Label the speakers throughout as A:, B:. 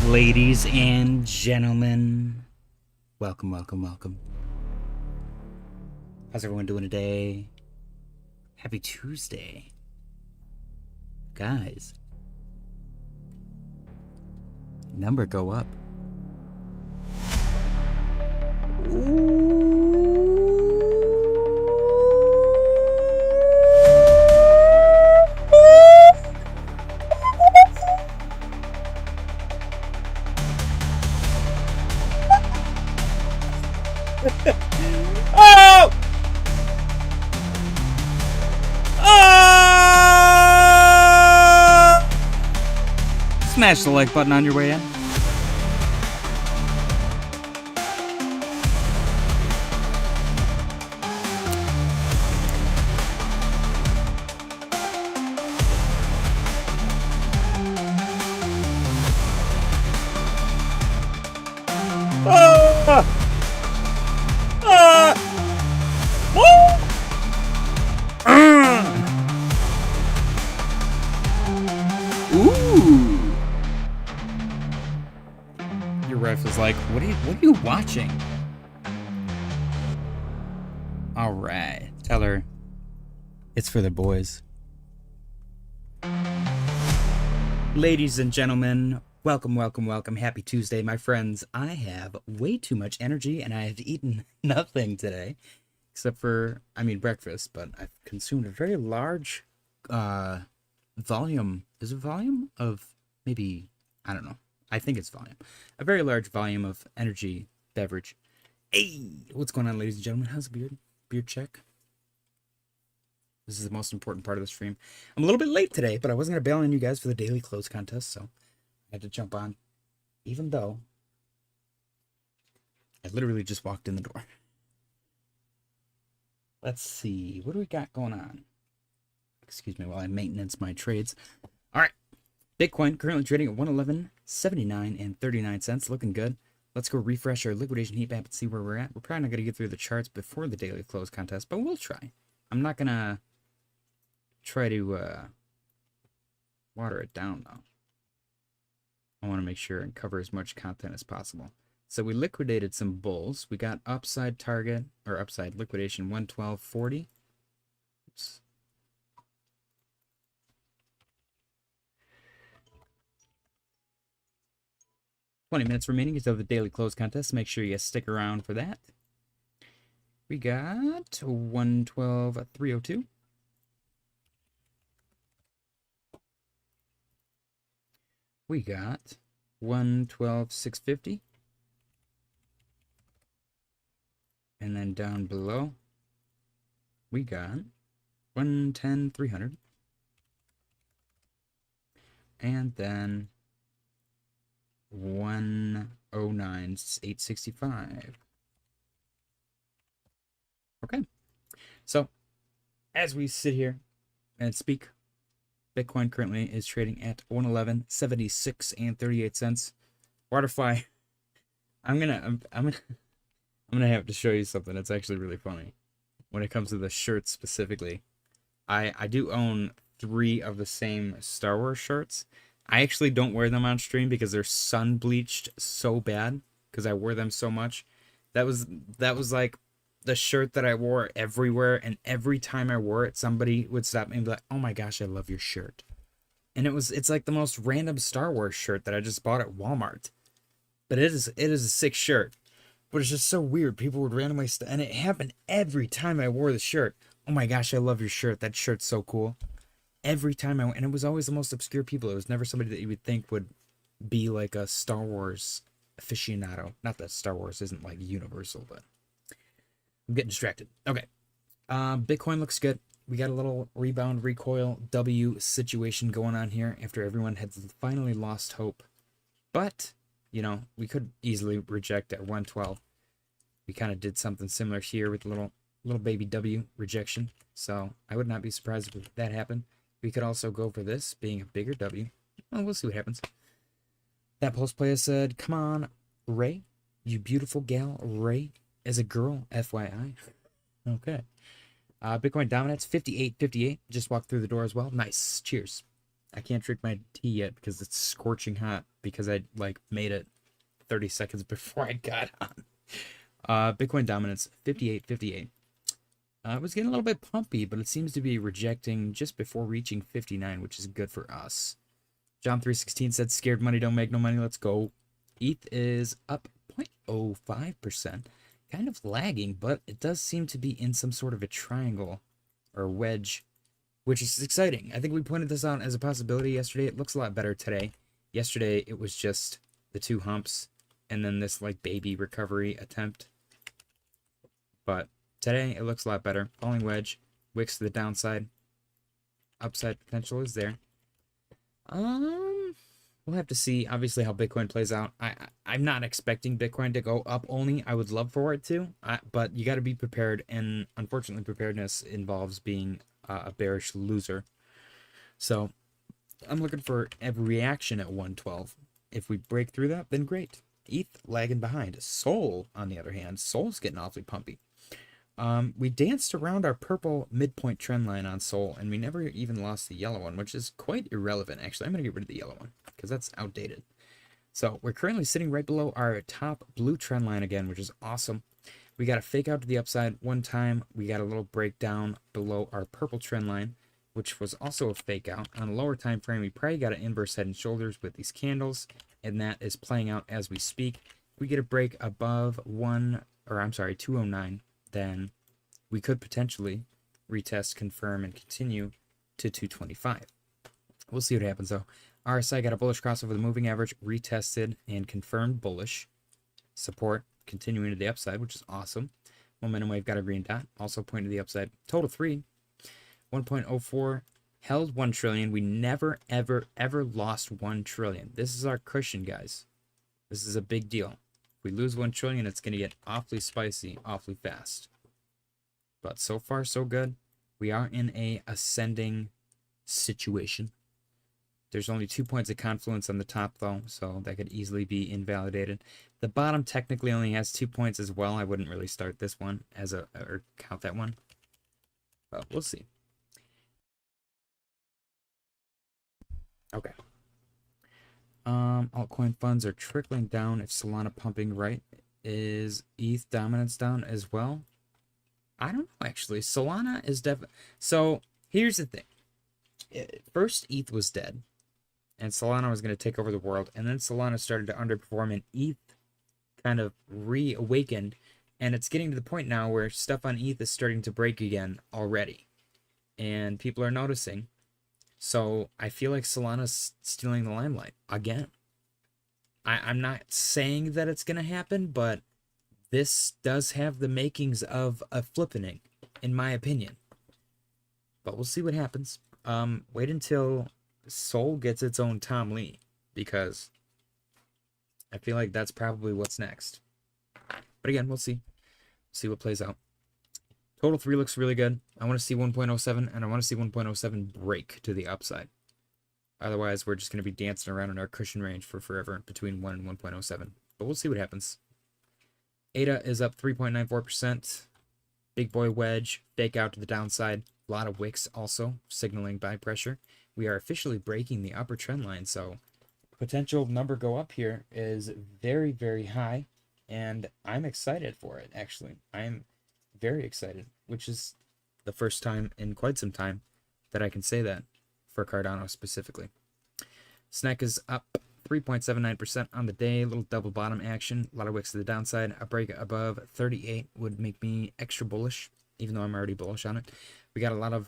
A: Ladies and gentlemen, welcome, welcome, welcome. How's everyone doing today? Happy Tuesday. Guys, number go up. Oh! Oh! Smash the like button on your way in. Like, what are you watching? All right, tell her it's for the boys. Ladies and gentlemen, welcome, welcome, welcome. Happy Tuesday, my friends. I have way too much energy and I have eaten nothing today except for, breakfast, but I've consumed a very large volume. Is it volume of maybe, I don't know. I think it's volume. A very large volume of energy beverage. Hey, what's going on, ladies and gentlemen? How's the beard? Beard check. This is the most important part of the stream. I'm a little bit late today, but I wasn't going to bail on you guys for the daily close contest, so I had to jump on, even though I literally just walked in the door. Let's see. What do we got going on? Excuse me while I maintenance my trades. All right. Bitcoin currently trading at 111.79 and 39 cents, looking good. Let's go refresh our liquidation heat map and see where we're at. We're probably not going to get through the charts before the daily close contest, but we'll try. I'm not going to try to water it down, though. I want to make sure and cover as much content as possible. So we liquidated some bulls. We got upside target, or upside liquidation 112.40. Oops. 20 minutes remaining until the daily close contest. Make sure you stick around for that. We got 112.302. We got 112.650. And then down below, we got 110.300. And then 109.865. Okay, so as we sit here and speak, Bitcoin currently is trading at 111.76 and 38 cents. Waterfly, I'm gonna have to show you something. It's actually really funny when it comes to the shirts specifically. I do own 3 of the same Star Wars shirts. I actually don't wear them on stream because they're sun bleached so bad because I wore them so much. That was like the shirt that I wore everywhere, and every time I wore it, somebody would stop me and be like, "Oh my gosh, I love your shirt." And it's like the most random Star Wars shirt that I just bought at Walmart. But it is a sick shirt. But it's just so weird. People would randomly and it happened every time I wore the shirt. "Oh my gosh, I love your shirt. That shirt's so cool." Every time I went, and it was always the most obscure people. It was never somebody that you would think would be like a Star Wars aficionado. Not that Star Wars isn't like universal, but I'm getting distracted. Okay. Bitcoin looks good. We got a little rebound recoil W situation going on here after everyone had finally lost hope. But, you know, we could easily reject at 112. We kind of did something similar here with a little baby W rejection. So I would not be surprised if that happened. We could also go for this being a bigger W. Well, we'll see what happens. That post player said, "Come on, Ray, you beautiful gal, Ray, as a girl, FYI." Okay. Bitcoin dominance 58.58. Just walked through the door as well. Nice. Cheers. I can't drink my tea yet because it's scorching hot because I like made it 30 seconds before I got on. Bitcoin dominance 58.58. It was getting a little bit pumpy, but it seems to be rejecting just before reaching 59, which is good for us. John 316 said, "Scared money don't make no money. Let's go." ETH is up 0.05%, kind of lagging, but it does seem to be in some sort of a triangle or wedge, which is exciting. I think we pointed this out as a possibility yesterday. It looks a lot better today. Yesterday, it was just the two humps and then this like baby recovery attempt. But today, it looks a lot better. Falling wedge, wicks to the downside. Upside potential is there. We'll have to see, obviously, how Bitcoin plays out. I'm not expecting Bitcoin to go up only. I would love for it to, but you got to be prepared, and unfortunately, preparedness involves being a bearish loser. So I'm looking for a reaction at 112. If we break through that, then great. ETH lagging behind. Sol, on the other hand, Sol's getting awfully pumpy. We danced around our purple midpoint trend line on Sol, and we never even lost the yellow one, which is quite irrelevant, actually. I'm going to get rid of the yellow one, because that's outdated. So we're currently sitting right below our top blue trend line again, which is awesome. We got a fake out to the upside one time. We got a little breakdown below our purple trend line, which was also a fake out. On a lower time frame, we probably got an inverse head and shoulders with these candles, and that is playing out as we speak. If we get a break above 209, then we could potentially retest, confirm, and continue to 225. We'll see what happens, though. RSI got a bullish crossover the moving average, retested, and confirmed bullish. Support continuing to the upside, which is awesome. Momentum wave got a green dot, also pointing to the upside. Total 3, 1.04, held 1 trillion. We never, ever, ever lost 1 trillion. This is our cushion, guys. This is a big deal. If we lose 1 trillion, it's going to get awfully spicy, awfully fast. But so far, so good. We are in a ascending situation. There's only 2 points of confluence on the top, though, so that could easily be invalidated. The bottom technically only has 2 points as well. I wouldn't really start this one as or count that one. But we'll see. Okay. Altcoin funds are trickling down. If Solana pumping right, is ETH dominance down as well? I don't know, actually. Solana is definitely... So, here's the thing. First, ETH was dead, and Solana was going to take over the world, and then Solana started to underperform, and ETH kind of reawakened, and it's getting to the point now where stuff on ETH is starting to break again already, and people are noticing. So, I feel like Solana's stealing the limelight again. I'm not saying that it's going to happen, but this does have the makings of a flippening, in my opinion. But we'll see what happens. Wait until Sol gets its own Tom Lee, because I feel like that's probably what's next. But again, we'll see. See what plays out. Total 3 looks really good. I want to see 1.07, and I want to see 1.07 break to the upside. Otherwise, we're just going to be dancing around in our cushion range for forever between 1 and 1.07. But we'll see what happens. ADA is up 3.94%. Big boy wedge, fake out to the downside. A lot of wicks also, signaling buy pressure. We are officially breaking the upper trend line, so potential number go up here is very, very high, and I'm excited for it, actually. I'm very excited, which is the first time in quite some time that I can say that for Cardano specifically. SNEK is up 3.79% on the day, a little double bottom action, a lot of wicks to the downside. A break above 38 would make me extra bullish, even though I'm already bullish on it. We got a lot of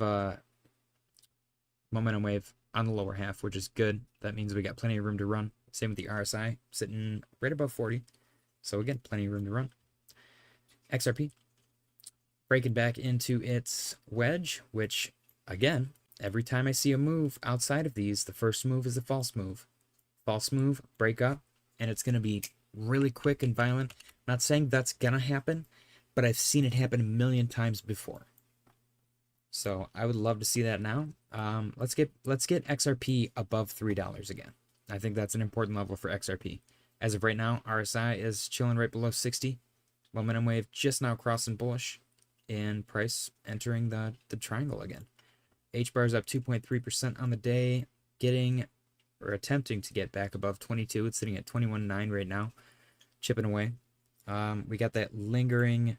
A: momentum wave on the lower half, which is good. That means we got plenty of room to run. Same with the RSI, sitting right above 40. So again, plenty of room to run. XRP, breaking back into its wedge, which, again, every time I see a move outside of these, the first move is a false move. False move, break up, and it's going to be really quick and violent. Not saying that's going to happen, but I've seen it happen a million times before. So I would love to see that now. Let's get XRP above $3 again. I think that's an important level for XRP. As of right now, RSI is chilling right below 60. Momentum wave just now crossing bullish, and price entering the triangle again. HBAR is up 2.3% on the day. getting or attempting to get back above 22. It's sitting at 21.9 right now, chipping away. We got that lingering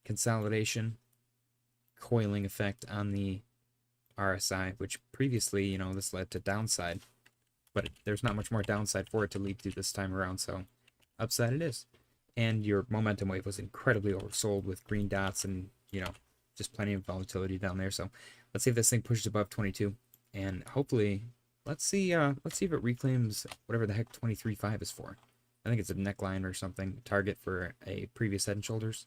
A: consolidation coiling effect on the RSI, which previously, you know, this led to downside, but there's not much more downside for it to lead to this time around, so upside it is. And your momentum wave was incredibly oversold with green dots and, you know, just plenty of volatility down there. So let's see if this thing pushes above 22, and hopefully let's see if it reclaims whatever the heck 23.5 is for. I think it's a neckline or something, target for a previous head and shoulders.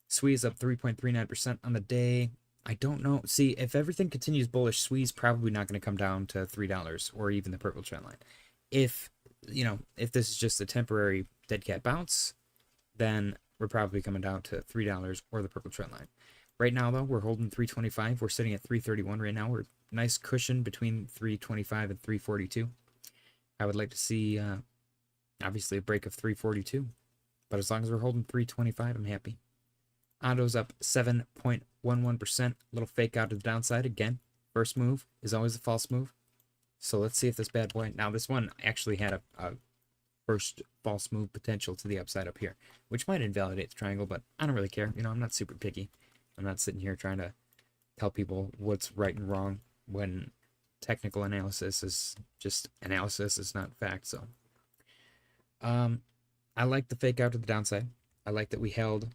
A: SWE up 3.39% on the day. I don't know. See, if everything continues bullish, SWE's probably not going to come down to $3 or even the purple trend line. If, you know, if this is just a temporary dead cat bounce, then we're probably coming down to $3 or the purple trend line. Right now, though, we're holding 325. We're sitting at 331 right now. We're nice cushion between 325 and 342. I would like to see, obviously, a break of 342. But as long as we're holding 325, I'm happy. Ondo's up 7.11%. Little fake out to the downside. Again, first move is always a false move. So let's see if this bad boy... Now, this one actually had a first false move potential to the upside up here, which might invalidate the triangle, but I don't really care. You know, I'm not super picky. I'm not sitting here trying to tell people what's right and wrong when technical analysis is just analysis, it's not fact. So I like the fake out to the downside. I like that we held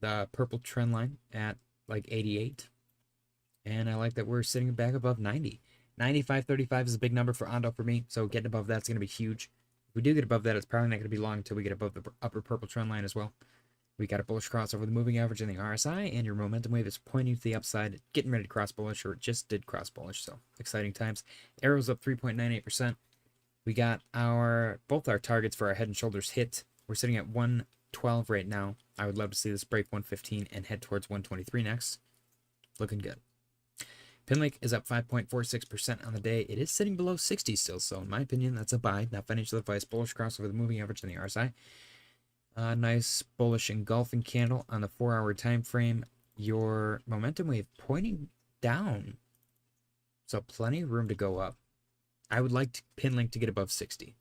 A: the purple trend line at like 88, and I like that we're sitting back above 90. 95.35 is a big number for Ondo for me, so getting above that's going to be huge. If we do get above that, it's probably not going to be long until we get above the upper purple trend line as well. We got a bullish cross over the moving average and the RSI, and your momentum wave is pointing to the upside, getting ready to cross bullish, or it just did cross bullish, so exciting times. Arrow's up 3.98%. We got both our targets for our head and shoulders hit. We're sitting at 112 right now. I would love to see this break 115 and head towards 123 next. Looking good. Pinlake is up 5.46% on the day. It is sitting below 60 still, so in my opinion, that's a buy. Not financial advice. Bullish cross over the moving average and the RSI. Nice bullish engulfing candle on the 4-hour time frame. Your momentum wave pointing down, so plenty of room to go up. I would like Pinlink to get above 60.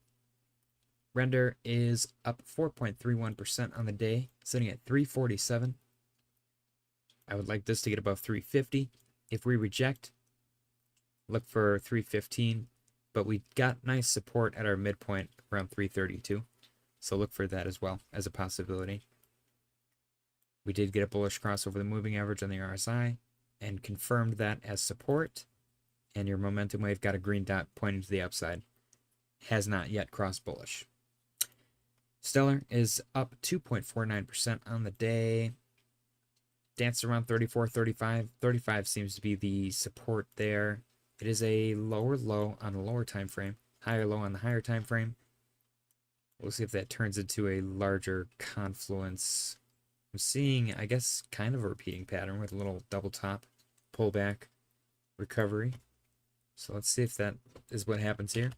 A: Render is up 4.31% on the day, sitting at 347. I would like this to get above 350. If we reject, look for 315, but we got nice support at our midpoint around 332. So look for that as well as a possibility. We did get a bullish cross over the moving average on the RSI and confirmed that as support. And your momentum wave got a green dot pointing to the upside. Has not yet crossed bullish. Stellar is up 2.49% on the day. Danced around 34, 35. 35 seems to be the support there. It is a lower low on the lower time frame, higher low on the higher time frame. We'll see if that turns into a larger confluence. I'm seeing, I guess, kind of a repeating pattern with a little double top, pullback, recovery. So let's see if that is what happens here.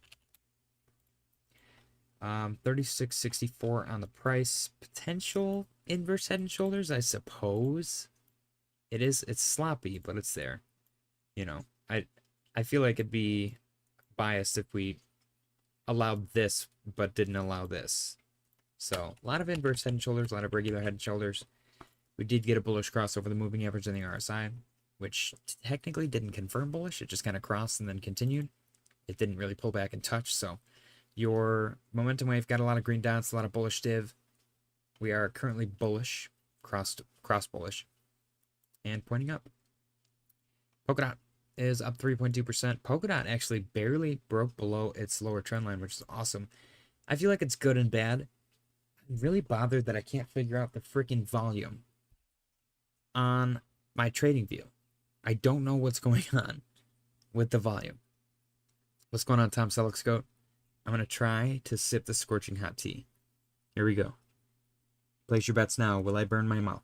A: 36.64 on the price. Potential inverse head and shoulders, I suppose. It's sloppy, but it's there. You know, I feel like it'd be biased if we allowed this but didn't allow this. So a lot of inverse head and shoulders, a lot of regular head and shoulders. We did get a bullish cross over the moving average and the RSI, which technically didn't confirm bullish. It just kind of crossed and then continued. It didn't really pull back and touch. So your momentum wave got a lot of green dots, a lot of bullish div. We are currently bullish, cross bullish, and pointing up. Polkadot is up 3.2%. Polkadot actually barely broke below its lower trend line, which is awesome. I feel like it's good and bad. I'm really bothered that I can't figure out the freaking volume on my trading view. I don't know what's going on with the volume. What's going on, Tom Selleck's goat? I'm going to try to sip the scorching hot tea. Here we go. Place your bets now. Will I burn my mouth?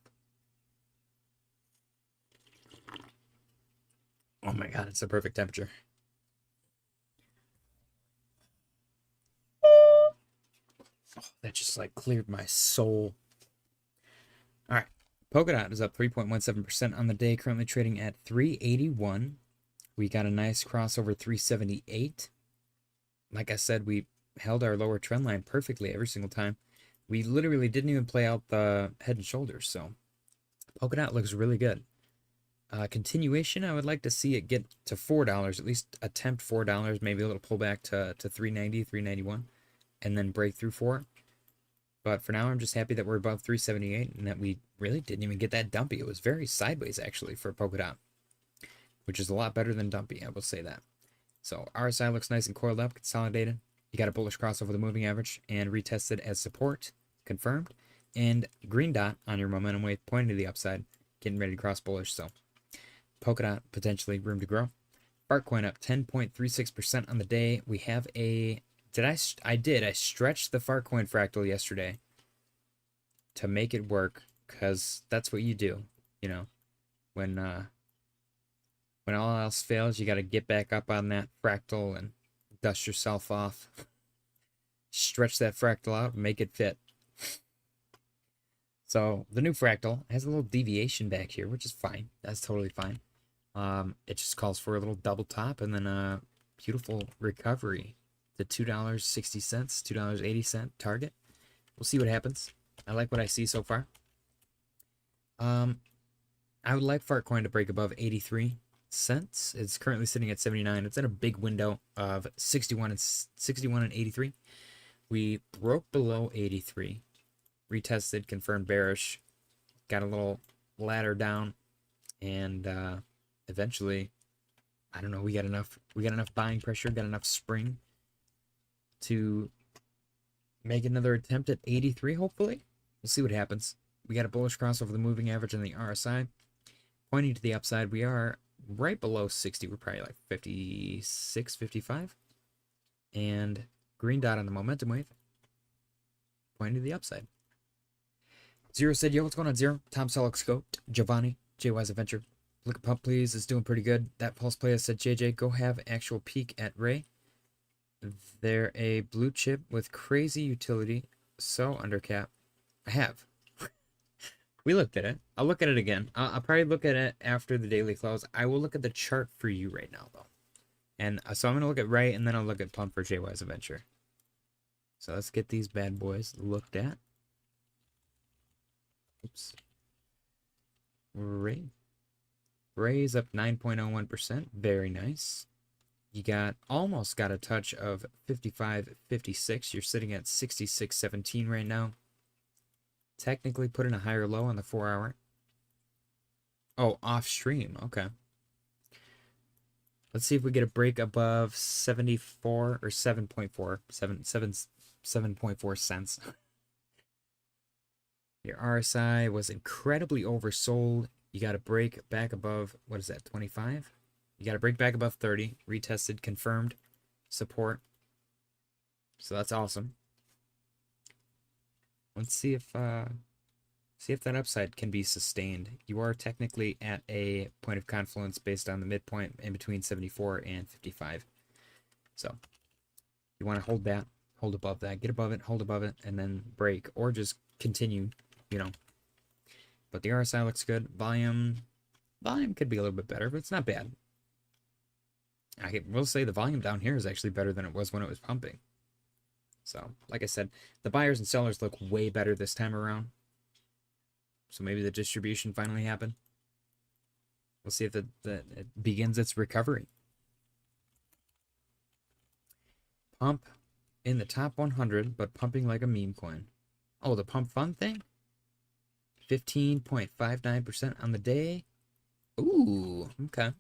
A: Oh my god, it's the perfect temperature. Oh, that just like cleared my soul. Alright. Polkadot is up 3.17% on the day, currently trading at 381. We got a nice crossover 378. Like I said, we held our lower trend line perfectly every single time. We literally didn't even play out the head and shoulders, so Polkadot looks really good. Continuation, I would like to see it get to $4, at least attempt $4, maybe a little pullback to 390, 391, and then break through 4. But for now, I'm just happy that we're above 378 and that we really didn't even get that dumpy. It was very sideways, actually, for Polkadot, which is a lot better than dumpy, I will say that. So RSI looks nice and coiled up, consolidated. You got a bullish cross over the moving average and retested as support, confirmed. And green dot on your momentum wave pointing to the upside, getting ready to cross bullish. So Polkadot potentially room to grow. Altcoin up 10.36% on the day. We have a I stretched the Altcoin fractal yesterday to make it work, because that's what you do, you know, when all else fails, you got to get back up on that fractal and dust yourself off. Stretch that fractal out and make it fit. So the new fractal has a little deviation back here, which is fine. That's totally fine. It just calls for a little double top and then a beautiful recovery to $2.60, $2.80 target. We'll see what happens. I like what I see so far. I would like Altcoin to break above 83 cents. It's currently sitting at 79. It's in a big window of 61 and 83. We broke below 83. Retested, confirmed bearish. Got a little ladder down, and eventually, I don't know, we got enough buying pressure, got enough spring to make another attempt at 83, hopefully. We'll see what happens. We got a bullish cross over the moving average and the RSI. Pointing to the upside, we are right below 60. We're probably like 56, 55. And green dot on the momentum wave. Pointing to the upside. Zero said, yo, what's going on, Zero? Tom Selleck scoped. Giovanni, JY's Adventure. Look at Pump, please. It's doing pretty good. That Pulse player said, JJ, go have actual peek at Ray. They're a blue chip with crazy utility. So undercap. I have. We looked at it. I'll look at it again. I'll probably look at it after the daily close. I will look at the chart for you right now, though. And so I'm going to look at Ray, and then I'll look at Pump for JY's Adventure. So let's get these bad boys looked at. Oops. Ray's up 9.01%. Very nice. You almost got a touch of 55.56. You're sitting at 66.17 right now. Technically put in a higher low on the 4 hour. Oh, off stream. Okay. Let's see if we get a break above 74 or 7.4 cents. Your RSI was incredibly oversold. You got to break back above, what is that, 25? You got to break back above 30. Retested, confirmed, support. So that's awesome. Let's see if that upside can be sustained. You are technically at a point of confluence based on the midpoint in between 74 and 55. So you want to hold that, hold above that, get above it, hold above it, and then break, or just continue, you know. But the RSI looks good. Volume could be a little bit better, but it's not bad. I will say the volume down here is actually better than it was when it was pumping. So, like I said, the buyers and sellers look way better this time around. So maybe the distribution finally happened. We'll see if it begins its recovery. Pump in the top 100, but pumping like a meme coin. Oh, the pump fund thing? 15.59% on the day. Ooh, okay.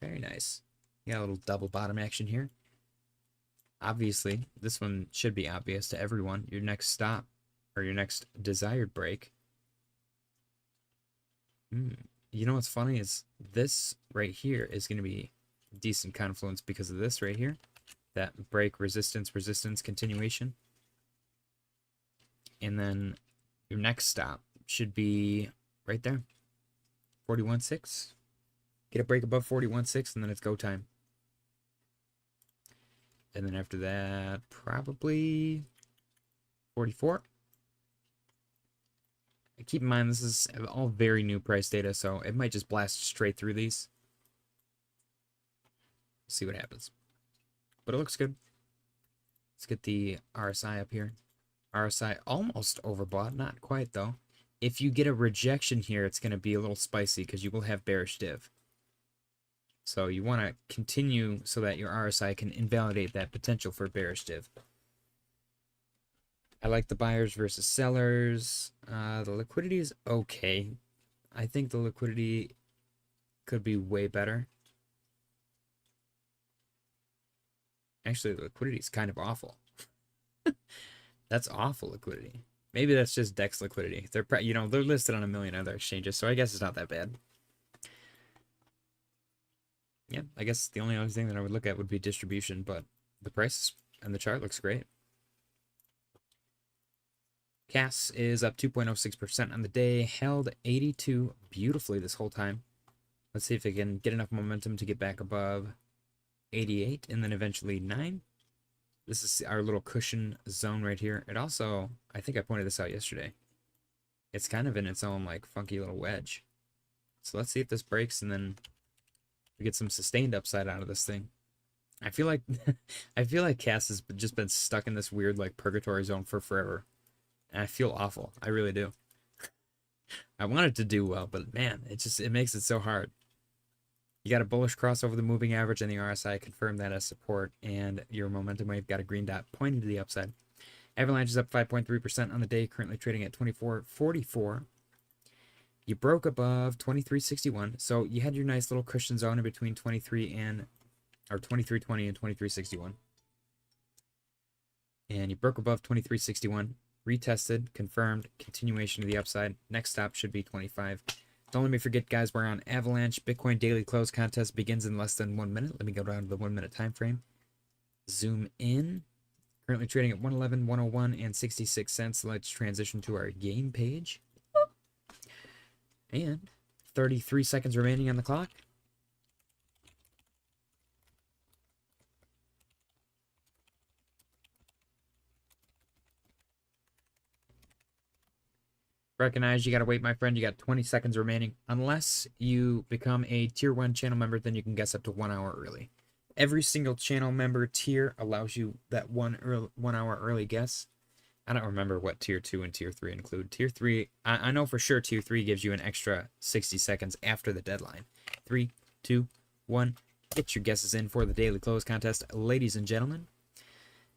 A: Very nice. You got a little double bottom action here. Obviously, this one should be obvious to everyone. Your next stop, or your next desired break. You know what's funny is this right here is going to be decent confluence because of this right here. That break, resistance, continuation. And then your next stop should be right there. 41.6. Get a break above 41.6 and then it's go time. And then after that, probably 44. Keep in mind, this is all very new price data, so it might just blast straight through these. See what happens. But it looks good. Let's get the RSI up here. RSI almost overbought. Not quite, though. If you get a rejection here, it's going to be a little spicy because you will have bearish div. So you want to continue so that your RSI can invalidate that potential for bearish div. I like the buyers versus sellers. The liquidity is okay. I think the liquidity could be way better. Actually, the liquidity is kind of awful. That's awful liquidity. Maybe that's just DEX liquidity. They're they're listed on a million other exchanges, so I guess it's not that bad. Yeah, I guess the only other thing that I would look at would be distribution, but the price and the chart looks great. CAS is up 2.06% on the day, held 82 beautifully this whole time. Let's see if it can get enough momentum to get back above 88 and then eventually 9. This is our little cushion zone right here. It also, I think I pointed this out yesterday. It's kind of in its own like funky little wedge. So let's see if this breaks and then we get some sustained upside out of this thing. I feel like CAS has just been stuck in this weird like purgatory zone for forever. And I feel awful. I really do. I want it to do well, but man, it makes it so hard. You got a bullish cross over the moving average and the RSI confirmed that as support, and your momentum wave got a green dot pointing to the upside. Avalanche is up 5.3% on the day, currently trading at 24.44. You broke above 23.61, so you had your nice little cushion zone in between 23.20 and 23.61. And you broke above 23.61, retested, confirmed, continuation of the upside. Next stop should be 25. Don't let me forget, guys, we're on Avalanche. Bitcoin daily close contest begins in less than 1 minute. Let me go down to the 1 minute time frame. Zoom in. Currently trading at 111, 101, and 66 cents. Let's transition to our game page. And 33 seconds remaining on the clock. Recognize you got to wait, my friend. You got 20 seconds remaining. Unless you become a tier 1 channel member, then you can guess up to 1 hour early. Every single channel member tier allows you that 1 hour early guess. I don't remember what tier 2 and tier 3 include. Tier 3, I know for sure tier 3 gives you an extra 60 seconds after the deadline. 3, 2, 1. Get your guesses in for the daily close contest, ladies and gentlemen.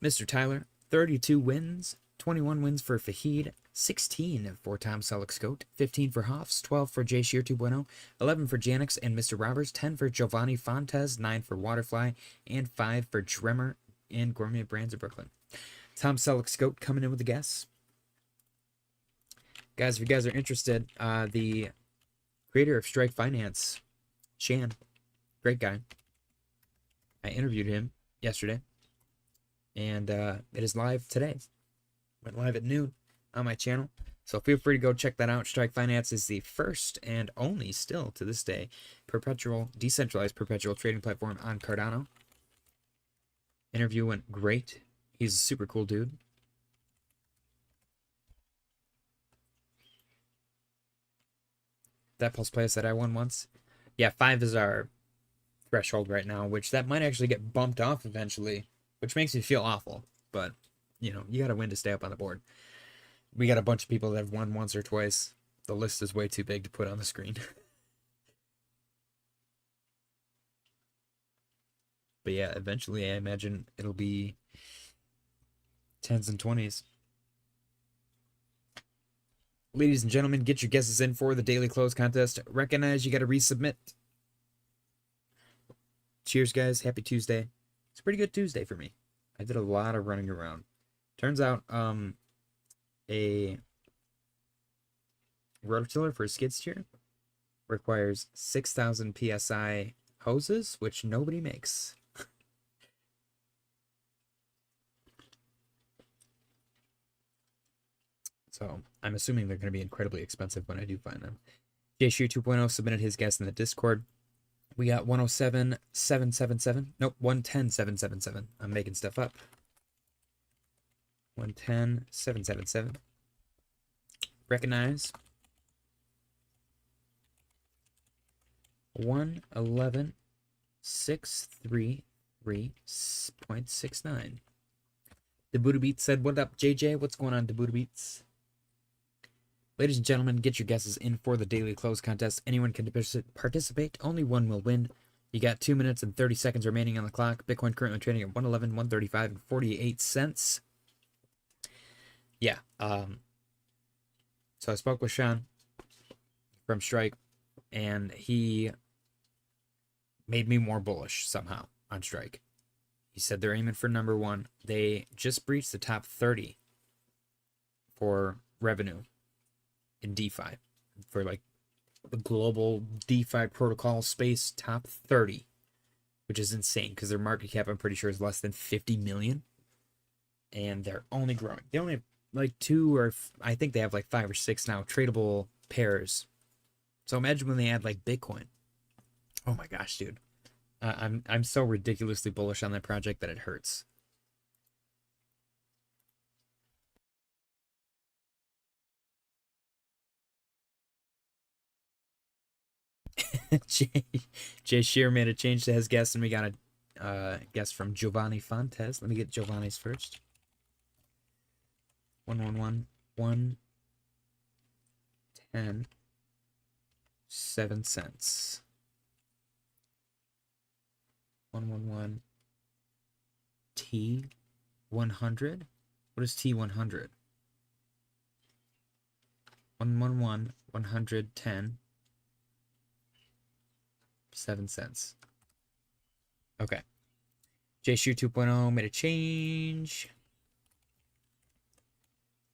A: Mr. Tyler, 32 wins. 21 wins for Fahid, 16 for Tom Selleck-Scote, 15 for Hoffs, 12 for J Shear 2.0, 11 for Janix and Mr. Roberts, 10 for Giovanni Fontes, 9 for Waterfly, and 5 for Dremmer and Gourmet Brands of Brooklyn. Tom Selleck-Scote coming in with a guess. Guys, if you guys are interested, the creator of Strike Finance, Shan, great guy. I interviewed him yesterday, and it is live today. Went live at noon on my channel, so feel free to go check that out. Strike Finance is the first and only, still to this day, decentralized perpetual trading platform on Cardano. Interview went great. He's a super cool dude. That Pulse Play said I won once. Yeah, 5 is our threshold right now, which that might actually get bumped off eventually, which makes me feel awful, but you know, you gotta win to stay up on the board. We got a bunch of people that have won once or twice. The list is way too big to put on the screen. But yeah, eventually I imagine it'll be 10s and 20s. Ladies and gentlemen, get your guesses in for the daily close contest. Recognize you gotta resubmit. Cheers, guys. Happy Tuesday. It's a pretty good Tuesday for me. I did a lot of running around. Turns out, a rototiller for a skid steer requires 6,000 PSI hoses, which nobody makes. So I'm assuming they're going to be incredibly expensive when I do find them. JShoe 2.0 submitted his guess in the Discord. We got 107,777. Nope, 110,777. I'm making stuff up. 110,777. Recognize. 111. 633.69. Debuta Beats said, "What up, JJ? What's going on, Debuta Beats?" Ladies and gentlemen, get your guesses in for the daily close contest. Anyone can participate. Only one will win. You got 2 minutes and 30 seconds remaining on the clock. Bitcoin currently trading at 111, 135, and 48 cents. Yeah. So I spoke with Sean from Strike, and he made me more bullish somehow on Strike. He said they're aiming for number one. They just breached the top 30 for revenue in DeFi, for like the global DeFi protocol space, top 30, which is insane because their market cap, I'm pretty sure, is less than 50 million, and they're only growing. They only have like I think they have like 5 or 6 now tradable pairs. So imagine when they add like Bitcoin. Oh my gosh, dude. I'm so ridiculously bullish on that project that it hurts. Jay Shear made a change to his guess, and we got a guess from Giovanni Fontes. Let me get Giovanni's first. 111 110 7 cents. 111 T100. What is T100? 111 110 7 cents. Okay. JShoe 2.0 made a change.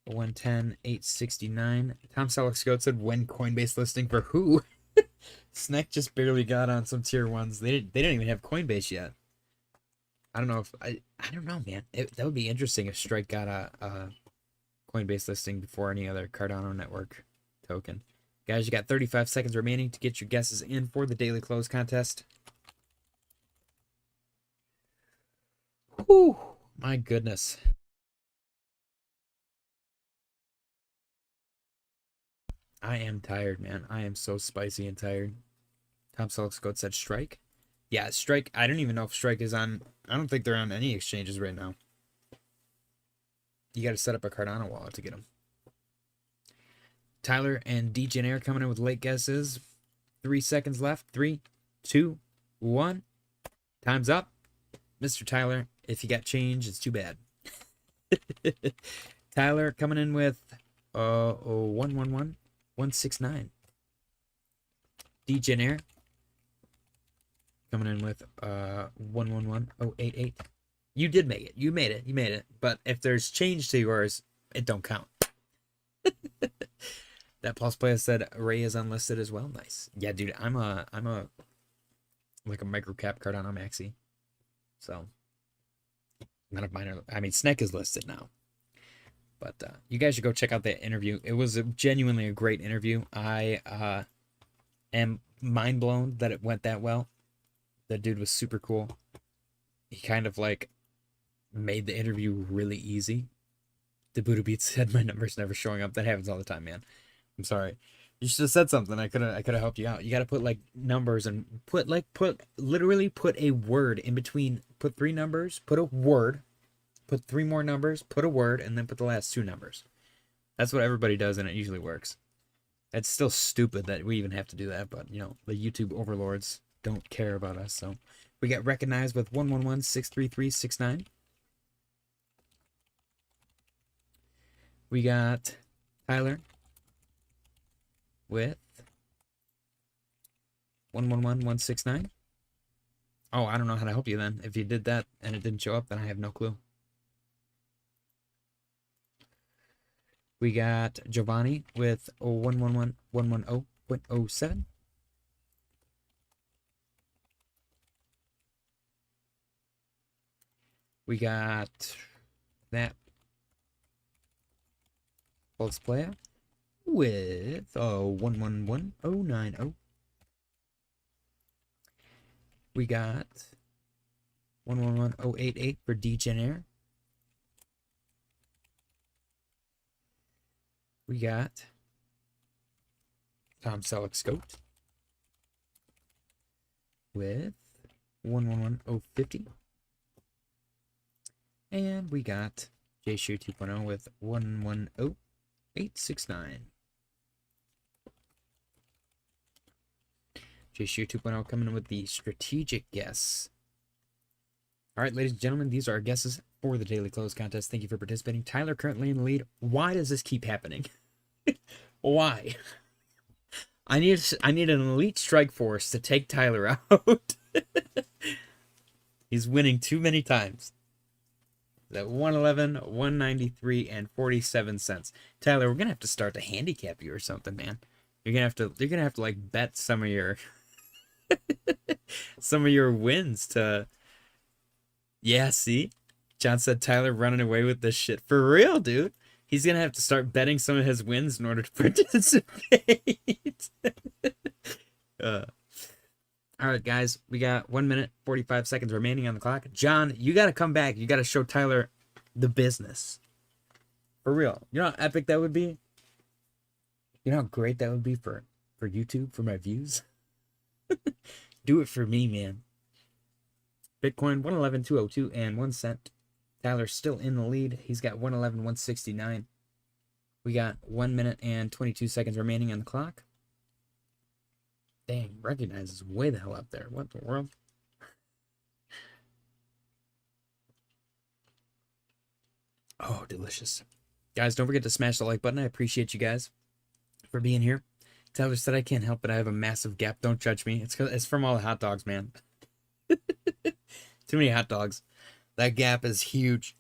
A: 110 869. Tom Selleck Goat said, when Coinbase listing for who? SNEK just barely got on some tier ones. They didn't even have Coinbase yet. I don't know if I don't know, man. That would be interesting if Strike got a Coinbase listing before any other Cardano network token. Guys, you got 35 seconds remaining to get your guesses in for the daily close contest. Whew, my goodness. I am tired, man. I am so spicy and tired. Tom Selleck Goat said Strike. Yeah, Strike. I don't even know if Strike is on. I don't think they're on any exchanges right now. You got to set up a Cardano wallet to get them. Tyler and dyor coming in with late guesses. 3 seconds left. 3, 2, 1. Time's up. Mr. Tyler, if you got change, it's too bad. Tyler coming in with 111 169. dyor coming in with 111 088. You did make it. You made it. You made it. But if there's change to yours, it don't count. That Pulse player said Ray is unlisted as well. Nice. Yeah, dude, I'm a like a microcap Cardano maxi. So none of mine are. I mean, SNEK is listed now. But you guys should go check out that interview. It was genuinely a great interview. I am mind blown that it went that well. That dude was super cool. He kind of like made the interview really easy. The Buddha Beats said my number's never showing up. That happens all the time, man. I'm sorry. You should have said something. I could have helped you out. You got to put like numbers and literally put a word in between. Put 3 numbers, put a word, put 3 more numbers, put a word, and then put the last 2 numbers. That's what everybody does, and it usually works. It's still stupid that we even have to do that, but you know, the YouTube overlords don't care about us. So we got recognized with 111 63369. We got Tyler with 111 169. Oh, I don't know how to help you then. If you did that and it didn't show up, then I have no clue. We got Giovanni with 111 110.07. We got that Pulse player with 111090. We got 111088 for dyor. We got Tom Selleck Goat with 111050. And we got JShoe 2.0 with 110869. JShoe 2.0 coming in with the strategic guess. All right, ladies and gentlemen, these are our guesses for the daily close contest. Thank you for participating. Tyler currently in the lead. Why does this keep happening? Why? I need an elite strike force to take Tyler out. He's winning too many times. That 111, 193, and 47 cents. Tyler, we're gonna have to start to handicap you or something, man. You're gonna have to like bet some of your wins to. Yeah, see? John said Tyler running away with this shit. For real, dude. He's gonna have to start betting some of his wins in order to participate. Alright, guys. We got 1 minute, 45 seconds remaining on the clock. John, you gotta come back. You gotta show Tyler the business. For real. You know how epic that would be? You know how great that would be for YouTube, for my views? Do it for me, man. Bitcoin 111,202 and 1 cent. Tyler's still in the lead. He's got 111,169. We got 1 minute and 22 seconds remaining on the clock. Dang, recognizes way the hell up there. What the world? Oh, delicious. Guys, don't forget to smash the like button. I appreciate you guys for being here. Tyler said I can't help it. I have a massive gap. Don't judge me. It's from all the hot dogs, man. Too many hot dogs. That gap is huge.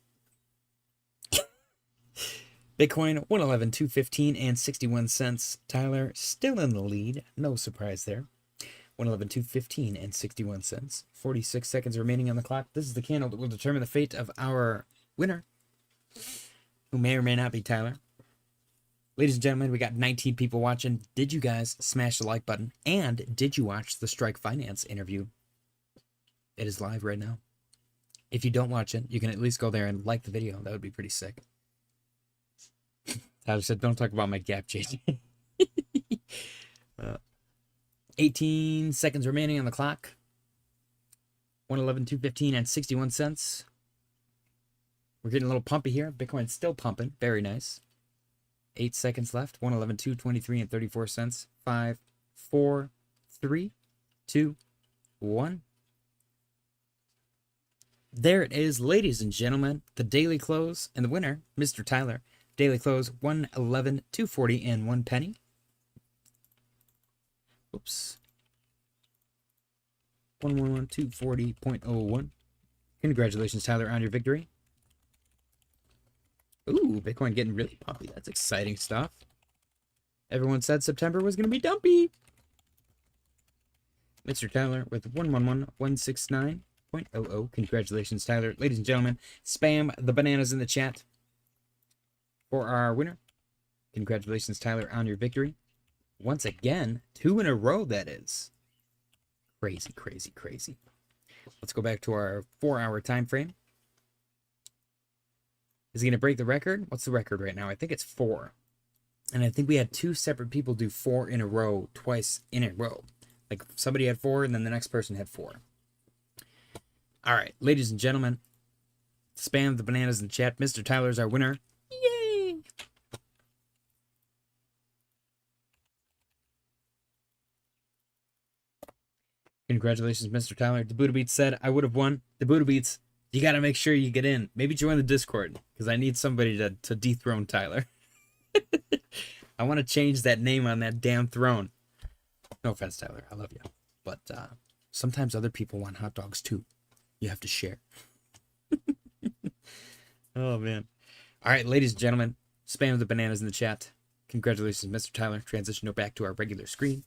A: Bitcoin 111,215 and 61 cents. Tyler still in the lead. No surprise there. 111,215 and 61 cents. 46 seconds remaining on the clock. This is the candle that will determine the fate of our winner, who may or may not be Tyler. Ladies and gentlemen, we got 19 people watching. Did you guys smash the like button? And did you watch the Strike Finance interview? It is live right now. If you don't watch it, you can at least go there and like the video. That would be pretty sick. Tyler said, don't talk about my gap, JJ. 18 seconds remaining on the clock. 111,215 and 61 cents. We're getting a little pumpy here. Bitcoin's still pumping. Very nice. 8 seconds left. 111,223 and 34 cents. 5, 4, 3, 2, 1. There it is, ladies and gentlemen. The daily close and the winner, Mr. Tyler. Daily close 111,240 and 1 penny. Oops. 111,240.01. Congratulations, Tyler, on your victory. Ooh, Bitcoin getting really pumpy. That's exciting stuff. Everyone said September was going to be dumpy. Mr. Tyler with 111,169.00. Congratulations, Tyler. Ladies and gentlemen, spam the bananas in the chat for our winner. Congratulations, Tyler, on your victory. Once again, 2 in a row, that is. Crazy, crazy, crazy. Let's go back to our 4-hour time frame. Is he going to break the record? What's the record right now? I think it's 4. And I think we had 2 separate people do 4 in a row, twice in a row. Like somebody had 4 and then the next person had 4. All right, ladies and gentlemen, spam the bananas in the chat. Mr. Tyler's our winner. Yay! Congratulations, Mr. Tyler. The Buddha Beats said I would have won. The Buddha Beats, you got to make sure you get in. Maybe join the Discord, because I need somebody to dethrone Tyler. I want to change that name on that damn throne. No offense, Tyler. I love you. But sometimes other people want hot dogs, too. You have to share. Oh, man. All right, ladies and gentlemen, spam the bananas in the chat. Congratulations, Mr. Tyler. Transition back to our regular screen.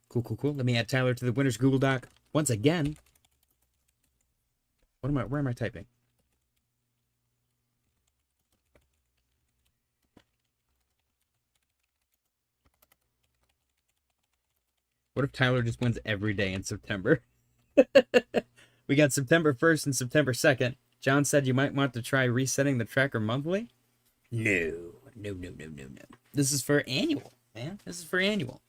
A: Cool, cool, cool. Let me add Tyler to the winner's Google Doc once again. Where am I typing? What if Tyler just wins every day in September? We got September 1st and September 2nd. John said you might want to try resetting the tracker monthly. No. This is for annual, man. This is for annual.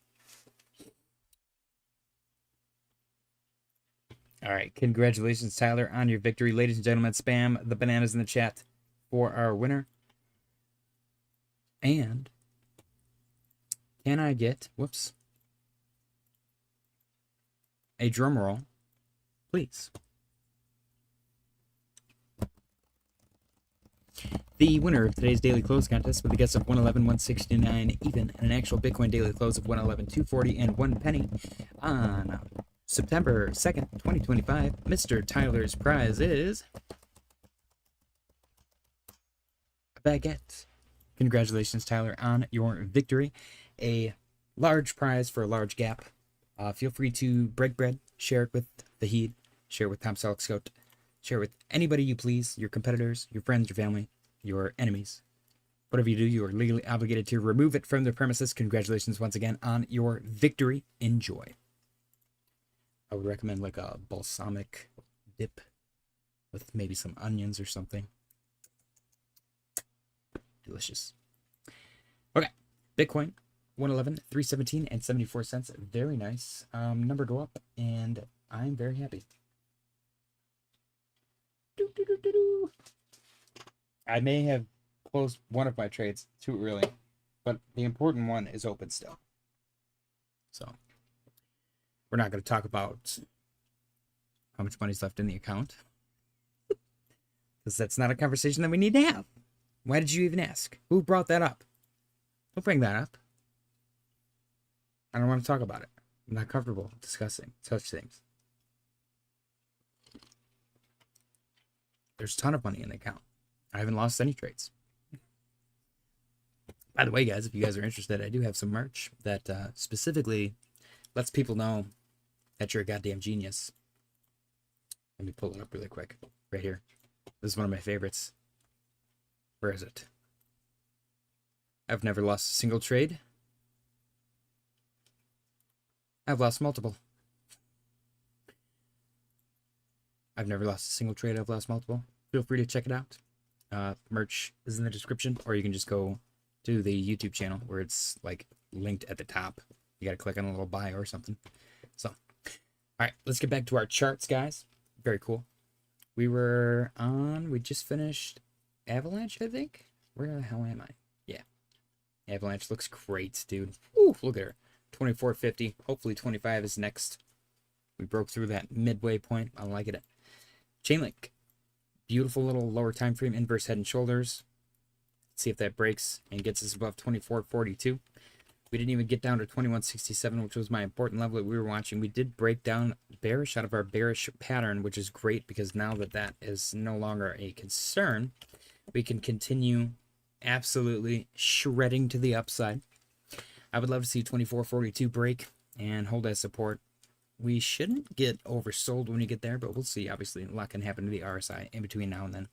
A: All right, congratulations, Tyler, on your victory. Ladies and gentlemen, spam the bananas in the chat for our winner. And can I get, whoops, a drum roll, please? The winner of today's daily close contest with a guess of 111, 169 even, and an actual Bitcoin daily close of 111, 240, and 1 penny on September 2nd, 2025, Mr. Tyler's prize is a baguette. Congratulations, Tyler, on your victory. A large prize for a large gap. Feel free to break bread, share it with Vahid, share it with Tom Selleck Scout, share it with anybody you please, your competitors, your friends, your family, your enemies. Whatever you do, you are legally obligated to remove it from the premises. Congratulations once again on your victory. Enjoy. I would recommend like a balsamic dip with maybe some onions or something. Delicious. Okay, Bitcoin 111, 317 and 74 cents. Very nice. Number go up, and I'm very happy. I may have closed one of my trades too early, but the important one is open still. So we're not going to talk about how much money's left in the account, because that's not a conversation that we need to have. Why did you even ask? Who brought that up? Don't bring that up. I don't want to talk about it. I'm not comfortable discussing such things. There's a ton of money in the account. I haven't lost any trades. By the way, guys, if you guys are interested, I do have some merch that specifically lets people know that you're a goddamn genius. Let me pull it up really quick. Right here. This is one of my favorites. Where is it? I've never lost a single trade. I've lost multiple. I've never lost a single trade. I've lost multiple. Feel free to check it out. Merch is in the description, or you can just go to the YouTube channel where it's like linked at the top. You got to click on a little bio or something. So, all right, let's get back to our charts, guys. Very cool. We just finished Avalanche, I think. Where the hell am I? Yeah. Avalanche looks great, dude. Ooh, look at her. 24.50. Hopefully 25 is next. We broke through that midway point. I like it. Chainlink. Beautiful little lower time frame inverse head and shoulders. Let's see if that breaks and gets us above 24.42. We didn't even get down to 21.67, which was my important level that we were watching. We did break down bearish out of our bearish pattern, which is great because now that that is no longer a concern, we can continue absolutely shredding to the upside. I would love to see 24.42 break and hold as support. We shouldn't get oversold when we get there, but we'll see. Obviously, a lot can happen to the RSI in between now and then.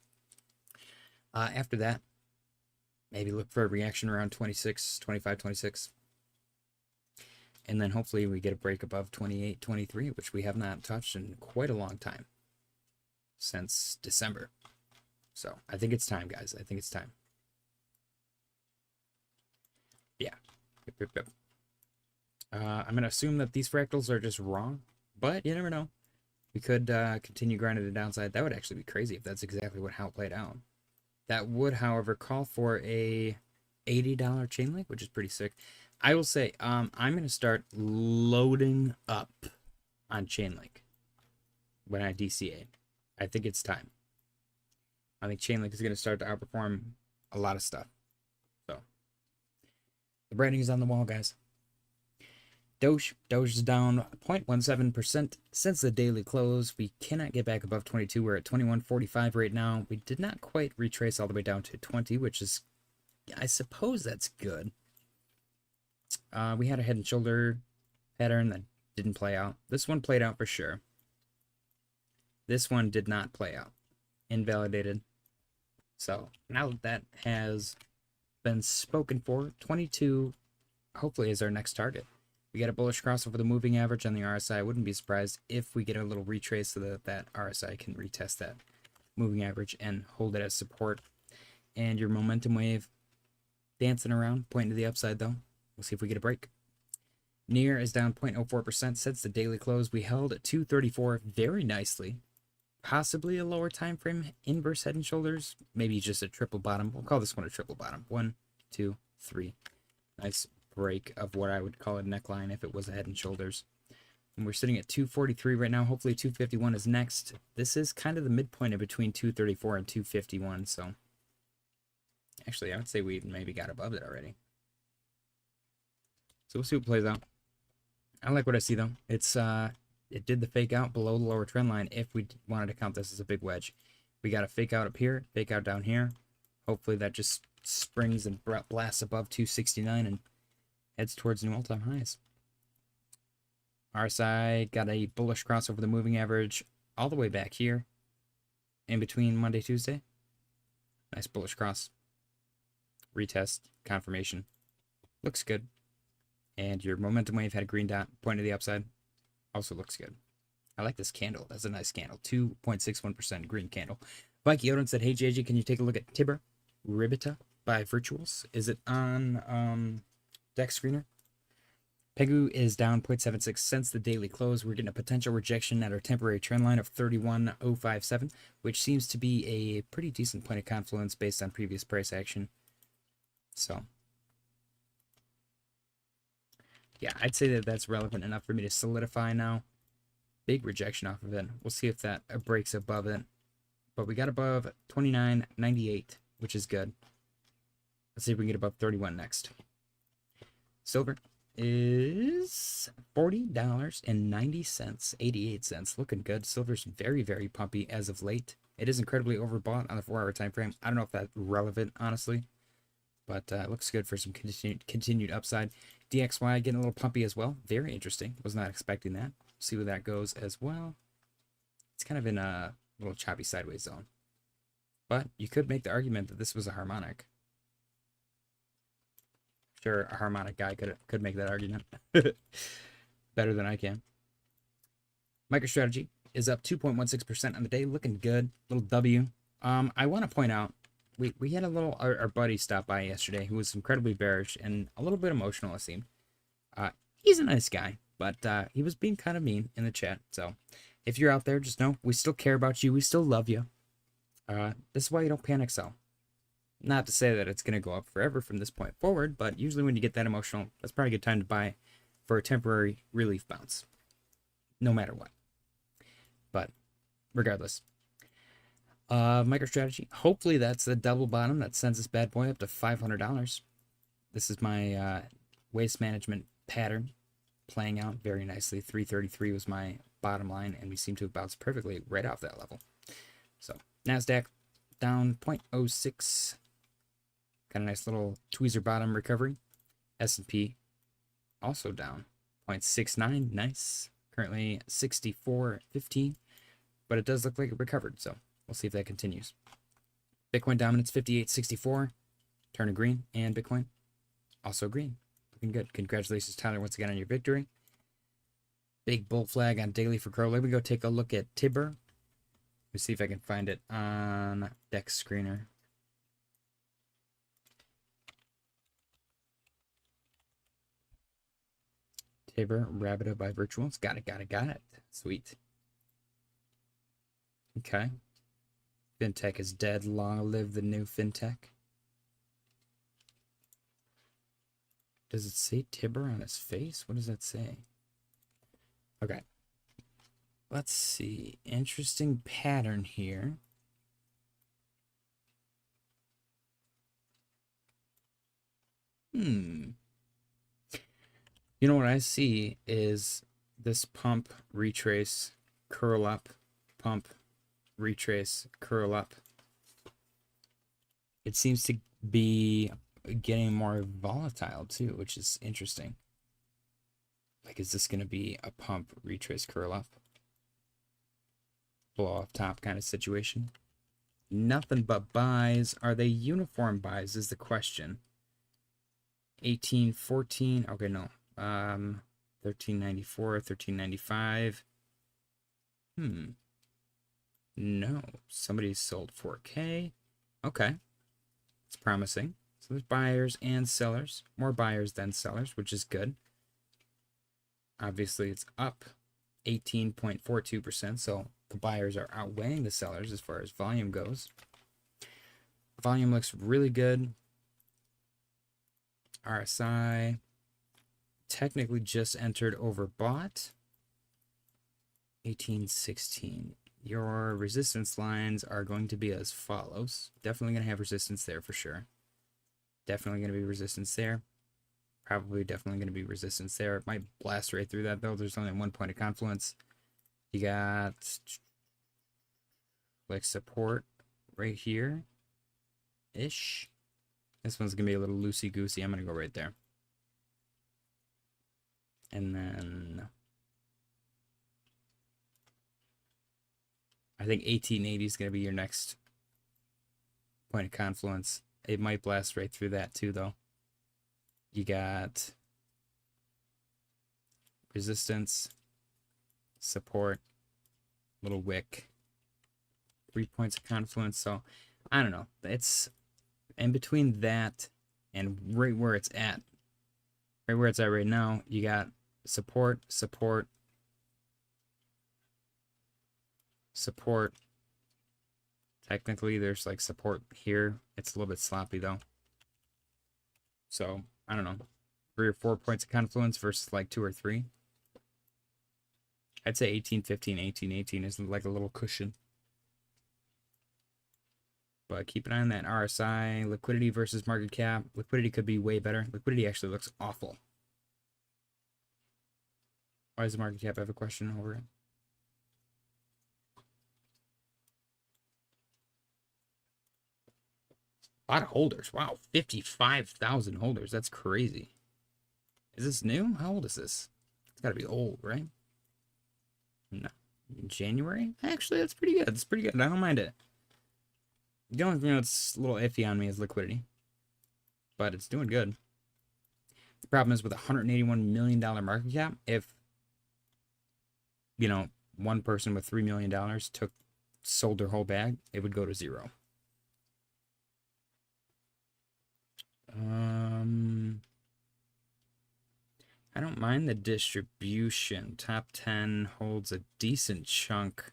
A: After that, maybe look for a reaction around 26, 25, 26. And then hopefully we get a break above 28, 23, which we have not touched in quite a long time. Since December. So I think it's time, guys. I think it's time. Yeah. Yep. I'm going to assume that these fractals are just wrong, but you never know. We could continue grinding the downside. That would actually be crazy if that's exactly how it played out. That would, however, call for a $80 chain link, which is pretty sick. I will say, I'm going to start loading up on Chainlink when I DCA. I think it's time. I think Chainlink is going to start to outperform a lot of stuff. So, the writing is on the wall, guys. Doge is down 0.17% since the daily close. We cannot get back above 22. We're at 21.45 right now. We did not quite retrace all the way down to 20, which is, I suppose that's good. We had a head and shoulder pattern that didn't play out. This one played out for sure. This one did not play out. Invalidated. So now that has been spoken for, 22 hopefully is our next target. We get a bullish cross over the moving average on the RSI. I wouldn't be surprised if we get a little retrace so that that RSI can retest that moving average and hold it as support. And your momentum wave dancing around, pointing to the upside though. We'll see if we get a break. Near is down 0.04% since the daily close. We held at 234 very nicely. Possibly a lower time frame inverse head and shoulders. Maybe just a triple bottom. We'll call this one a triple bottom. 1, 2, 3. Nice break of what I would call a neckline if it was a head and shoulders. And we're sitting at 243 right now. Hopefully 251 is next. This is kind of the midpoint of between 234 and 251. So actually, I would say we maybe got above it already. So we'll see what plays out. I like what I see though. It's it did the fake out below the lower trend line if we wanted to count this as a big wedge. We got a fake out up here, fake out down here. Hopefully that just springs and blasts above 269 and heads towards new all-time highs. Our side got a bullish cross over the moving average all the way back here in between Monday, Tuesday. Nice bullish cross. Retest, confirmation. Looks good. And your momentum wave had a green dot, point to the upside. Also looks good. I like this candle. That's a nice candle. 2.61% green candle. Mike Yoden said, hey, JJ, can you take a look at Tibber Ribita by Virtuals? Is it on Deck Screener? Pegu is down 0.76 since the daily close. We're getting a potential rejection at our temporary trend line of 31.057, which seems to be a pretty decent point of confluence based on previous price action. So yeah, I'd say that that's relevant enough for me to solidify now. Big rejection off of it. We'll see if that breaks above it. But we got above 29.98, which is good. Let's see if we can get above 31 next. Silver is $40.90, 88 cents. Looking good. Silver's very, very pumpy as of late. It is incredibly overbought on the 4-hour time frame. I don't know if that's relevant, honestly. But it looks good for some continued upside. DXY getting a little pumpy as well. Very interesting. Was not expecting that. See where that goes as well. It's kind of in a little choppy sideways zone. But you could make the argument that this was a harmonic. Sure, a harmonic guy could make that argument. Better than I can. MicroStrategy is up 2.16% on the day. Looking good. Little W. I want to point out, we had a little, our buddy stopped by yesterday who was incredibly bearish and a little bit emotional, it seemed. He's a nice guy, but he was being kind of mean in the chat. So if you're out there, just know we still care about you. We still love you. This is why you don't panic sell. Not to say that it's going to go up forever from this point forward, but usually when you get that emotional, that's probably a good time to buy for a temporary relief bounce. No matter what. But regardless. MicroStrategy. Hopefully that's the double bottom that sends this bad boy up to $500. This is my waste management pattern playing out very nicely. 333 was my bottom line, and we seem to have bounced perfectly right off that level. So NASDAQ down 0.06. Got a nice little tweezer bottom recovery. S&P also down 0.69. Nice. Currently 64.15, but it does look like it recovered, so we'll see if that continues. Bitcoin dominance 58.64, turning green, and Bitcoin also green. Looking good. Congratulations, Tyler, once again on your victory. Big bull flag on daily for Crow. Let me go take a look at Tibber. Let me see if I can find it on Deck Screener. Tibber Rabbita by Virtuals. Got it. Sweet. Okay. Fintech is dead. Long live the new fintech. Does it say Tibber on his face? What does that say? Okay. Let's see. Interesting pattern here. You know what I see is this pump, retrace, curl up, pump, retrace, curl up. It seems to be getting more volatile too, which is interesting. Like, is this going to be a pump, retrace, curl up, blow off top kind of situation? Nothing but buys. Are they uniform buys is the question. 1814. Okay, no. 1394, 1395. No. Somebody sold 4K. Okay. It's promising. So there's buyers and sellers. More buyers than sellers, which is good. Obviously, it's up 18.42%, so the buyers are outweighing the sellers as far as volume goes. Volume looks really good. RSI technically just entered overbought. 1816. Your resistance lines are going to be as follows. Definitely going to have resistance there for sure. Definitely going to be resistance there. Probably definitely going to be resistance there. It might blast right through that though. There's only one point of confluence. You got like support right here ish. This one's going to be a little loosey-goosey. I'm going to go right there. And then I think 1880 is going to be your next point of confluence. It might blast right through that too, though. You got resistance, support, little wick, 3 points of confluence. So I don't know. It's in between that and right where it's at. Right where it's at right now, you got support, support, support. Technically, there's like support here. It's a little bit sloppy though. So I don't know, 3 or 4 points of confluence versus like 2 or 3. I'd say 1815, 1818 is like a little cushion. But keep an eye on that RSI. Liquidity versus market cap. Liquidity could be way better. Liquidity actually looks awful. Why does the market cap have a question over it? A lot of holders. Wow, 55,000 holders. That's crazy. Is this new? How old is this? It's got to be old, right? No. January? Actually, that's pretty good. It's pretty good. I don't mind it. The only thing that's a little iffy on me is liquidity. But it's doing good. The problem is with a $181 million market cap, if, you know, one person with $3 million sold their whole bag, it would go to zero. I don't mind the distribution. Top 10 holds a decent chunk.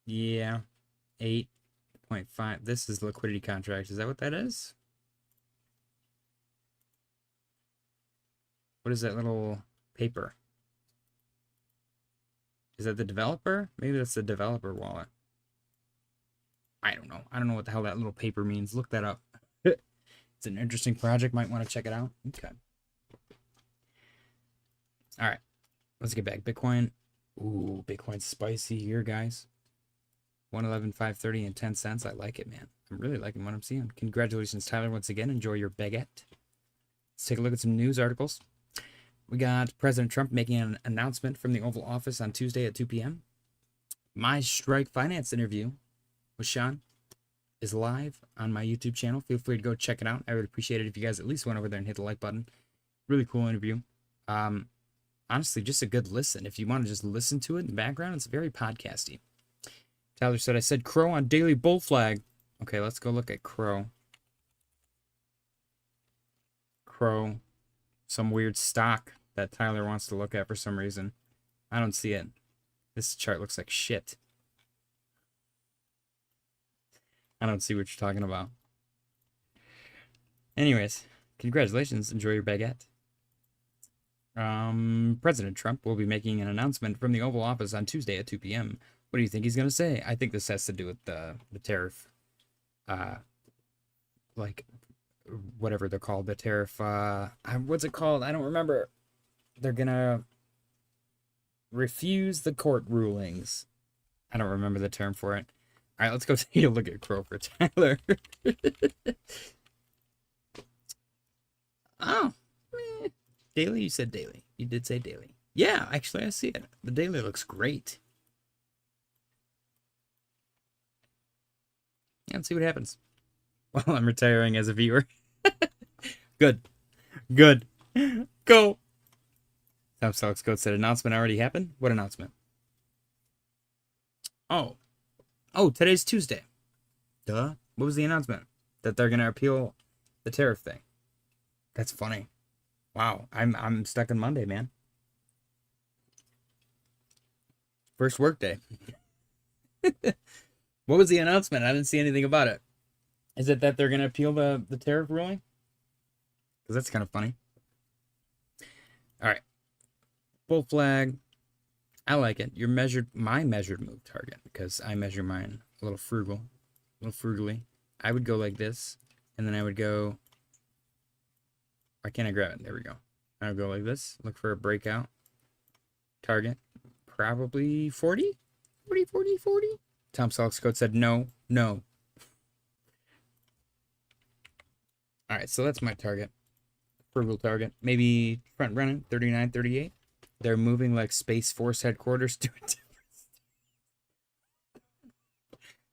A: Yeah, 8.5. This is liquidity contracts. Is that what that is? What is that little paper? Is that the developer? Maybe that's the developer wallet. I don't know. I don't know what the hell that little paper means. Look that up. It's an interesting project. Might want to check it out. Okay. All right. Let's get back. Bitcoin. Ooh, Bitcoin's spicy here, guys. 111,530 and 10 cents. I like it, man. I'm really liking what I'm seeing. Congratulations, Tyler, once again. Enjoy your baguette. Let's take a look at some news articles. We got President Trump making an announcement from the Oval Office on Tuesday at 2 p.m. My Strike Finance interview with Sean is live on my YouTube channel. Feel free to go check it out. I would appreciate it if you guys at least went over there and hit the like button. Really cool interview. Honestly, just a good listen. If you want to just listen to it in the background, it's very podcasty. Tyler said, I said Crow on daily bull flag. Okay, let's go look at Crow. Crow. Some weird stock that Tyler wants to look at for some reason. I don't see it. This chart looks like shit. I don't see what you're talking about. Anyways, congratulations. Enjoy your baguette. President Trump will be making an announcement from the Oval Office on Tuesday at 2 p.m. What do you think he's going to say? I think this has to do with the tariff. Like, whatever they're called. The tariff. What's it called? I don't remember. They're going to refuse the court rulings. I don't remember the term for it. All right, let's go take a look at Crow for Tyler. Oh, daily? You said daily. You did say daily. Yeah, actually, I see it. The daily looks great. Yeah, let's see what happens. Well, I'm retiring as a viewer. Good. Good. Go. Top Stocks Code said announcement already happened. What announcement? Oh, today's Tuesday. Duh. What was the announcement? That they're going to appeal the tariff thing. That's funny. Wow, I'm stuck on Monday, man. First work day. What was the announcement? I didn't see anything about it. Is it that they're gonna appeal the tariff ruling? Because that's kind of funny. All right, bull flag. I like it. My measured move target, because I measure mine a little frugally. I would go like this, and then I would go. Why can't I grab it? There we go. I would go like this. Look for a breakout target. Probably 40? 40. Tom Selleck's code said no. All right, so that's my target. Frugal target. Maybe front running, 39, 38. They're moving like Space Force headquarters to a different.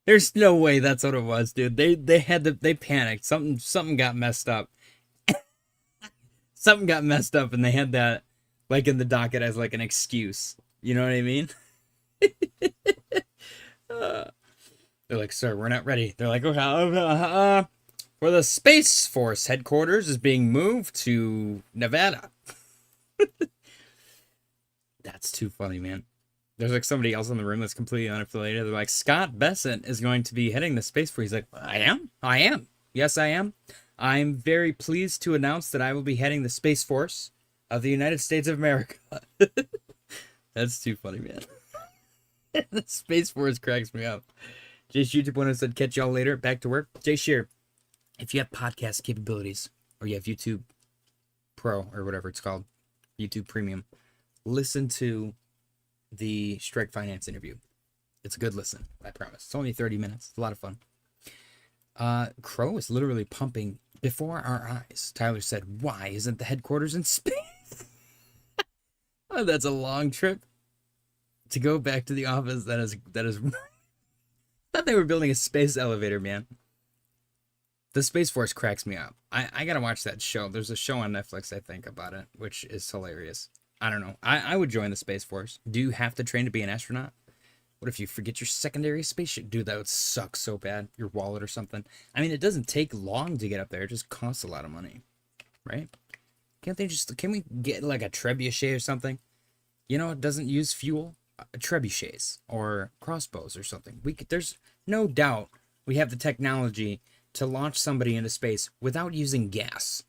A: There's no way that's what it was, dude. They panicked. Something got messed up. Something got messed up, and they had that like in the docket as like an excuse. You know what I mean? They're like, sir, we're not ready. They're like, okay, where the Space Force headquarters is being moved to Nevada. That's too funny, man. There's like somebody else in the room that's completely unaffiliated. They're like, Scott Besant is going to be heading the Space Force. He's like, I am. Yes, I am. I'm very pleased to announce that I will be heading the Space Force of the United States of America. That's too funny, man. The Space Force cracks me up. Jay's YouTube one said, catch y'all later. Back to work. Jay Shear, if you have podcast capabilities, or you have YouTube Pro, or whatever it's called, YouTube Premium, listen to the Strike Finance interview. It's a good listen, I promise. It's only 30 minutes. It's a lot of fun. Crow is literally pumping before our eyes. Tyler said, why isn't the headquarters in space? Oh, that's a long trip to go back to the office. That is I thought they were building a space elevator, man. The Space Force cracks me up. I gotta watch that show. There's a show on Netflix, I think, about it, which is hilarious. I don't know. I would join the Space Force. Do you have to train to be an astronaut? What if you forget your secondary spaceship? Dude, that would suck so bad. Your wallet or something. I mean, it doesn't take long to get up there. It just costs a lot of money. Right? Can we get like a trebuchet or something? You know, it doesn't use fuel. Trebuchets or crossbows or something. There's no doubt we have the technology to launch somebody into space without using gas.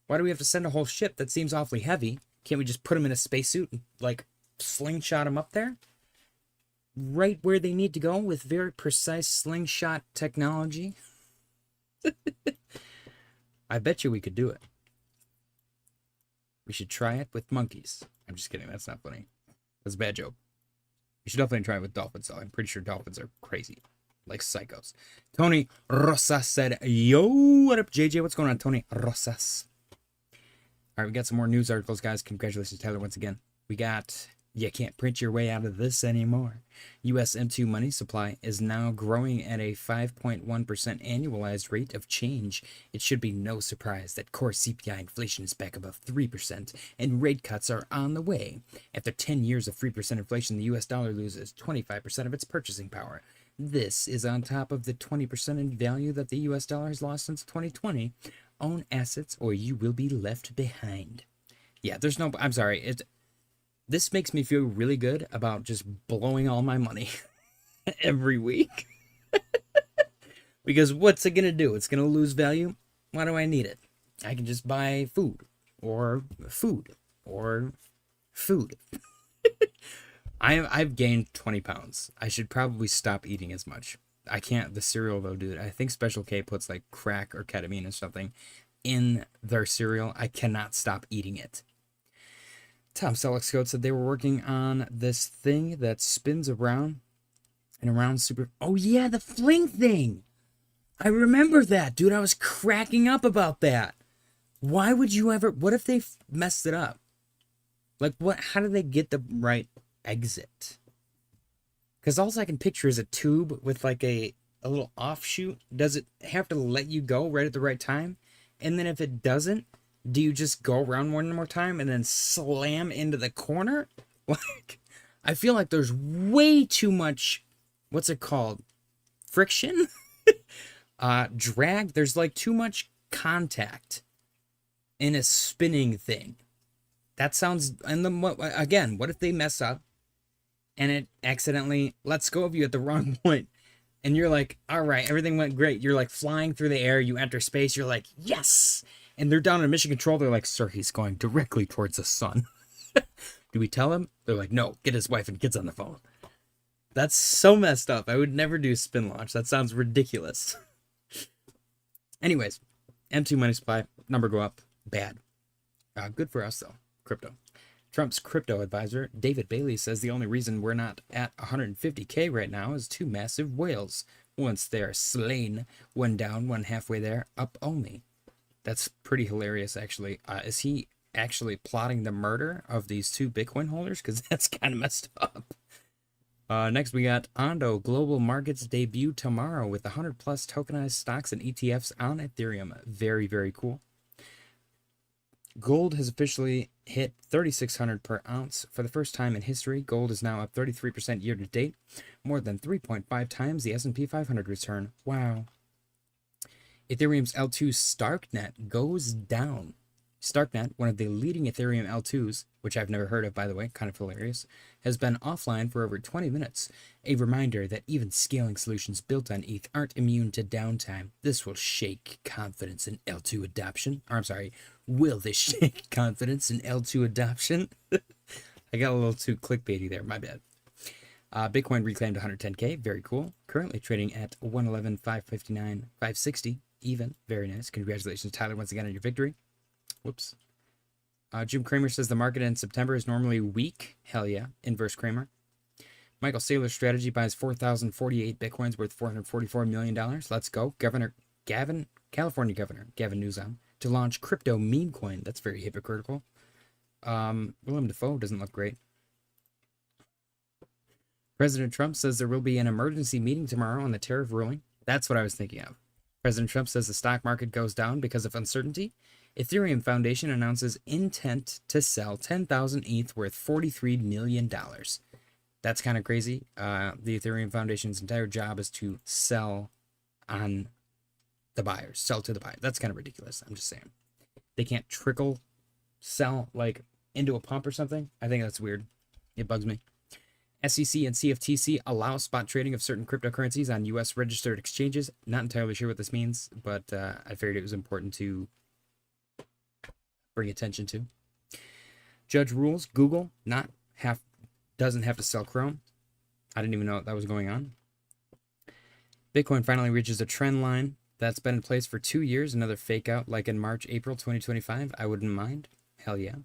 A: Why do we have to send a whole ship? That seems awfully heavy. Can't we just put them in a spacesuit and like slingshot them up there? Right where they need to go with very precise slingshot technology. I bet you we could do it. We should try it with monkeys. I'm just kidding. That's not funny. That's a bad joke. You should definitely try it with dolphins, though. I'm pretty sure dolphins are crazy. Like psychos. Tony Rosas said, yo, what up, JJ? What's going on, Tony Rosas? All right, we got some more news articles, guys. Congratulations, Tyler, once again. We got, you can't print your way out of this anymore. US M2 money supply is now growing at a 5.1% annualized rate of change. It should be no surprise that core CPI inflation is back above 3%, and rate cuts are on the way. After 10 years of 3% inflation, the US dollar loses 25% of its purchasing power. This is on top of the 20% in value that the US dollar has lost since 2020. Own assets or you will be left behind. Yeah, I'm sorry. This makes me feel really good about just blowing all my money every week. Because what's it going to do? It's going to lose value. Why do I need it? I can just buy food. I've gained 20 pounds. I should probably stop eating as much. I can't. The cereal, though, dude. I think Special K puts like crack or ketamine or something in their cereal. I cannot stop eating it. Tom Selleck said they were working on this thing that spins around and around super. Oh, yeah, the fling thing. I remember that, dude. I was cracking up about that. Why would you ever? What if they messed it up? Like, what? How do they get the right exit? Because all I can picture is a tube with like a little offshoot. Does it have to let you go right at the right time? And then if it doesn't, do you just go around one more time and then slam into the corner? Like, I feel like there's way too much, what's it called? Friction? Drag? There's like too much contact in a spinning thing. That sounds, and again, what if they mess up and it accidentally lets go of you at the wrong point? And you're like, all right, everything went great. You're like flying through the air. You enter space. You're like, yes. And they're down in mission control. They're like, sir, he's going directly towards the sun. Do we tell him? They're like, no, get his wife and kids on the phone. That's so messed up. I would never do spin launch. That sounds ridiculous. Anyways, M2 money supply, number go up. Bad. Good for us, though. Crypto. Trump's crypto advisor, David Bailey, says the only reason we're not at 150K right now is two massive whales. Once they're slain, one down, one halfway there, up only. That's pretty hilarious, actually. Is he actually plotting the murder of these two Bitcoin holders? Because that's kind of messed up. Next, we got Ondo Global Markets debut tomorrow with 100 plus tokenized stocks and ETFs on Ethereum. Very, very cool. Gold has officially hit 3,600 per ounce for the first time in history. Gold is now up 33% year to date, more than 3.5 times the S&P 500 return. Wow. Ethereum's L2 Starknet goes down. Starknet, one of the leading Ethereum L2s, which I've never heard of, by the way, kind of hilarious, has been offline for over 20 minutes. A reminder that even scaling solutions built on ETH aren't immune to downtime. This will shake confidence in L2 adoption. Or, I'm sorry, will this shake confidence in L2 adoption? I got a little too clickbaity there, my bad. Bitcoin reclaimed 110K, very cool. Currently trading at 111, 559, 560, even. Very nice. Congratulations, Tyler, once again on your victory. Whoops. Jim Cramer says the market in September is normally weak. Hell yeah. Inverse Cramer. Michael Saylor's strategy buys 4,048 Bitcoins worth $444 million. Let's go. California Governor Gavin Newsom to launch crypto meme coin. That's very hypocritical. Willem Dafoe doesn't look great. President Trump says there will be an emergency meeting tomorrow on the tariff ruling. That's what I was thinking of. President Trump says the stock market goes down because of uncertainty. Ethereum Foundation announces intent to sell 10,000 ETH worth $43 million. That's kind of crazy. The Ethereum Foundation's entire job is to sell on the buyers, sell to the buyer. That's kind of ridiculous. I'm just saying. They can't trickle sell like into a pump or something. I think that's weird. It bugs me. SEC and CFTC allow spot trading of certain cryptocurrencies on U.S. registered exchanges. Not entirely sure what this means, but I figured it was important to bring attention to. Judge rules Google doesn't have to sell Chrome. I didn't even know that was going on. Bitcoin finally reaches a trend line that's been in place for 2 years. Another fake out like in March, April 2025. I wouldn't mind. Hell yeah.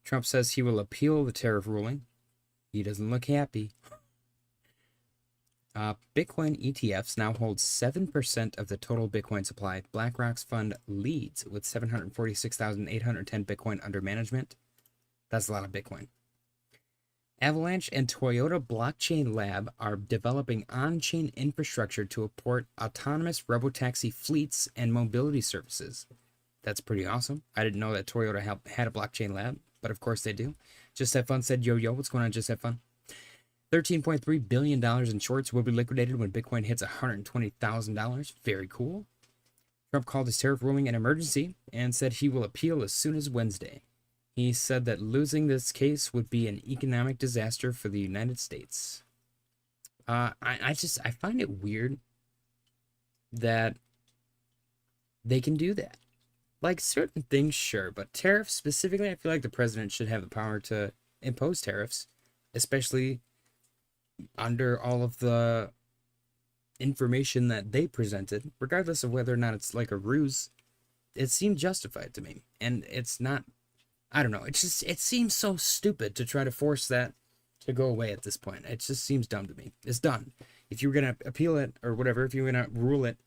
A: Trump says he will appeal the tariff ruling. He doesn't look happy. Bitcoin ETFs now hold 7% of the total Bitcoin supply. BlackRock's fund leads with 746,810 Bitcoin under management. That's a lot of Bitcoin. Avalanche and Toyota Blockchain Lab are developing on-chain infrastructure to support autonomous robotaxi fleets and mobility services. That's pretty awesome. I didn't know that Toyota had a blockchain lab, but of course they do. Just Have Fun said, yo, what's going on, Just Have Fun? $13.3 billion in shorts will be liquidated when Bitcoin hits $120,000. Very cool. Trump called his tariff ruling an emergency and said he will appeal as soon as Wednesday. He said that losing this case would be an economic disaster for the United States. I find it weird that they can do that. Like certain things, sure, but tariffs specifically, I feel like the president should have the power to impose tariffs, especially under all of the information that they presented, regardless of whether or not it's like a ruse. It seemed justified to me, and it's not. I don't know. It seems so stupid to try to force that to go away at this point. It just seems dumb to me. It's done. If you were gonna appeal it or whatever, if you were gonna rule it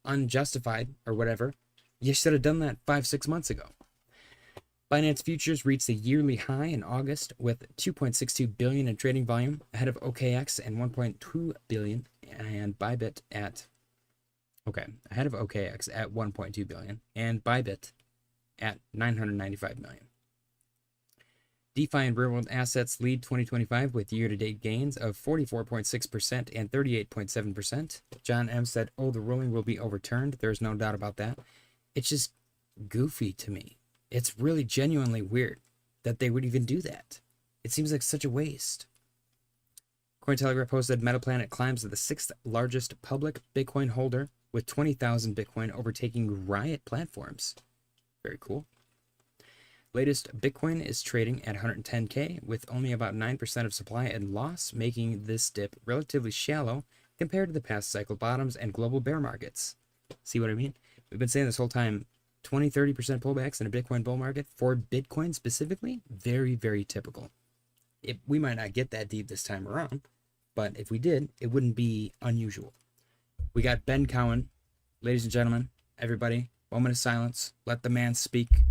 A: unjustified or whatever, you should have done that 5-6 months ago. Binance futures reached a yearly high in August with 2.62 billion in trading volume, ahead of OKX and 1.2 billion, and Bybit ahead of OKX at 1.2 billion, and Bybit at 995 million. DeFi and real-world assets lead 2025 with year-to-date gains of 44.6% and 38.7%. John M. said, the ruling will be overturned. There's no doubt about that. It's just goofy to me. It's really genuinely weird that they would even do that. It seems like such a waste. Cointelegraph posted Metaplanet climbs to the 6th largest public Bitcoin holder with 20,000 Bitcoin overtaking Riot platforms. Very cool. Latest Bitcoin is trading at 110K with only about 9% of supply and loss, making this dip relatively shallow compared to the past cycle bottoms and global bear markets. See what I mean? We've been saying this whole time, 20-30% pullbacks in a Bitcoin bull market for Bitcoin specifically, very, very typical. We might not get that deep this time around, but if we did, it wouldn't be unusual. We got Ben Cowan. Ladies and gentlemen, everybody, moment of silence. Let the man speak.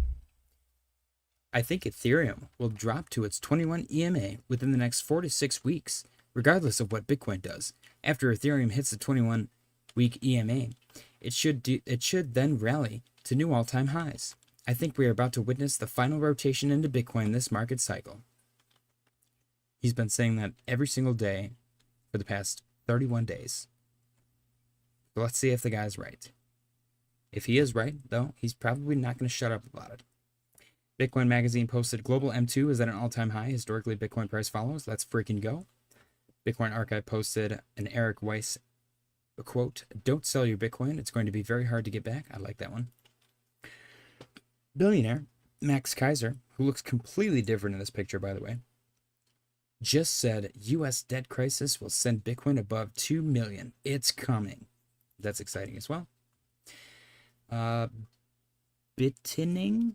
A: I think Ethereum will drop to its 21 EMA within the next 4 to 6 weeks, regardless of what Bitcoin does. After Ethereum hits the 21-week EMA, it should then rally to new all-time highs. I think we are about to witness the final rotation into Bitcoin this market cycle. He's been saying that every single day for the past 31 days. So let's see if the guy's right. If he is right, though, he's probably not going to shut up about it. Bitcoin Magazine posted Global M2 is at an all-time high. Historically, Bitcoin price follows. Let's freaking go. Bitcoin Archive posted an Eric Weiss quote, "Don't sell your Bitcoin. It's going to be very hard to get back." I like that one. Billionaire Max Kaiser, who looks completely different in this picture, by the way, just said U.S. debt crisis will send Bitcoin above 2 million. It's coming. That's exciting as well. Bitunix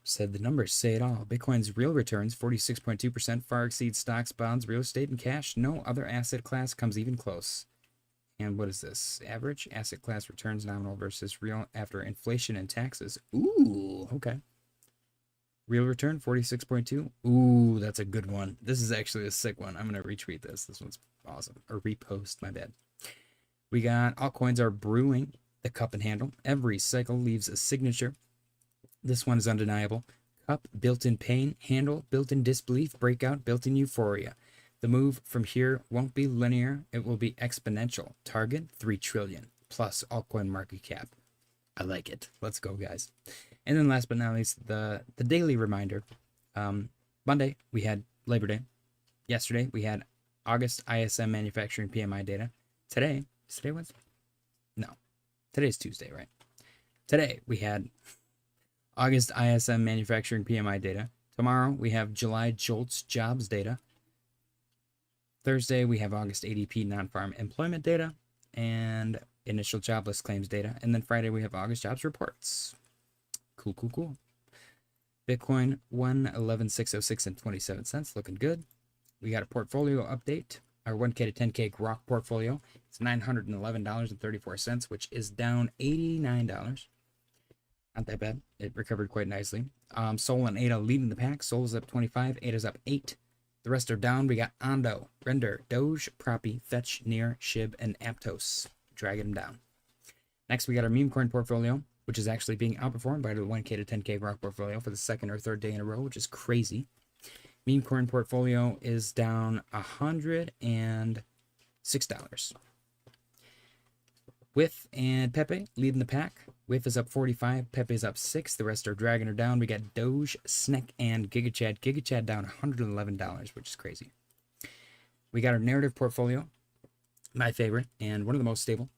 A: said the numbers say it all. Bitcoin's real returns, 46.2%, far exceed stocks, bonds, real estate, and cash. No other asset class comes even close. And what is this? Average asset class returns nominal versus real after inflation and taxes. Ooh, okay. Real return, 46.2. Ooh, that's a good one. This is actually a sick one. I'm going to retweet this. This one's awesome. Or repost, my bad. We got altcoins are brewing the cup and handle. Every cycle leaves a signature. This one is undeniable. Cup, built-in pain. Handle, built-in disbelief. Breakout, built-in euphoria. The move from here won't be linear. It will be exponential. Target, 3 trillion. Plus altcoin market cap. I like it. Let's go, guys. And then last but not least, the daily reminder. Monday, we had Labor Day. Yesterday, we had August ISM manufacturing PMI data. Today, is today Wednesday? No. Today's Tuesday, right? Today, we had August ISM manufacturing PMI data. Tomorrow, we have July JOLTS jobs data. Thursday, we have August ADP non-farm employment data and initial jobless claims data. And then Friday, we have August jobs reports. Cool, cool, cool. Bitcoin 111,606 and 27 cents, looking good. We got a portfolio update. Our 1K to 10K Grok portfolio. It's $911.34, which is down $89. Not that bad. It recovered quite nicely. Sol and ADA leading the pack. Sol is up 25. ADA's up 8. The rest are down. We got Ondo, Render, Doge, Proppy, Fetch, Near, Shib, and Aptos. Dragging them down. Next, we got our Memecoin portfolio, which is actually being outperformed by the 1K to 10K Grok portfolio for the second or third day in a row, which is crazy. Memecoin portfolio is down $106. Whiff and Pepe leading the pack. Whiff is up 45. Pepe is up 6. The rest are dragging her down. We got Doge, SNEK, and GigaChad. GigaChad down $111, which is crazy. We got our narrative portfolio, my favorite, and one of the most stable.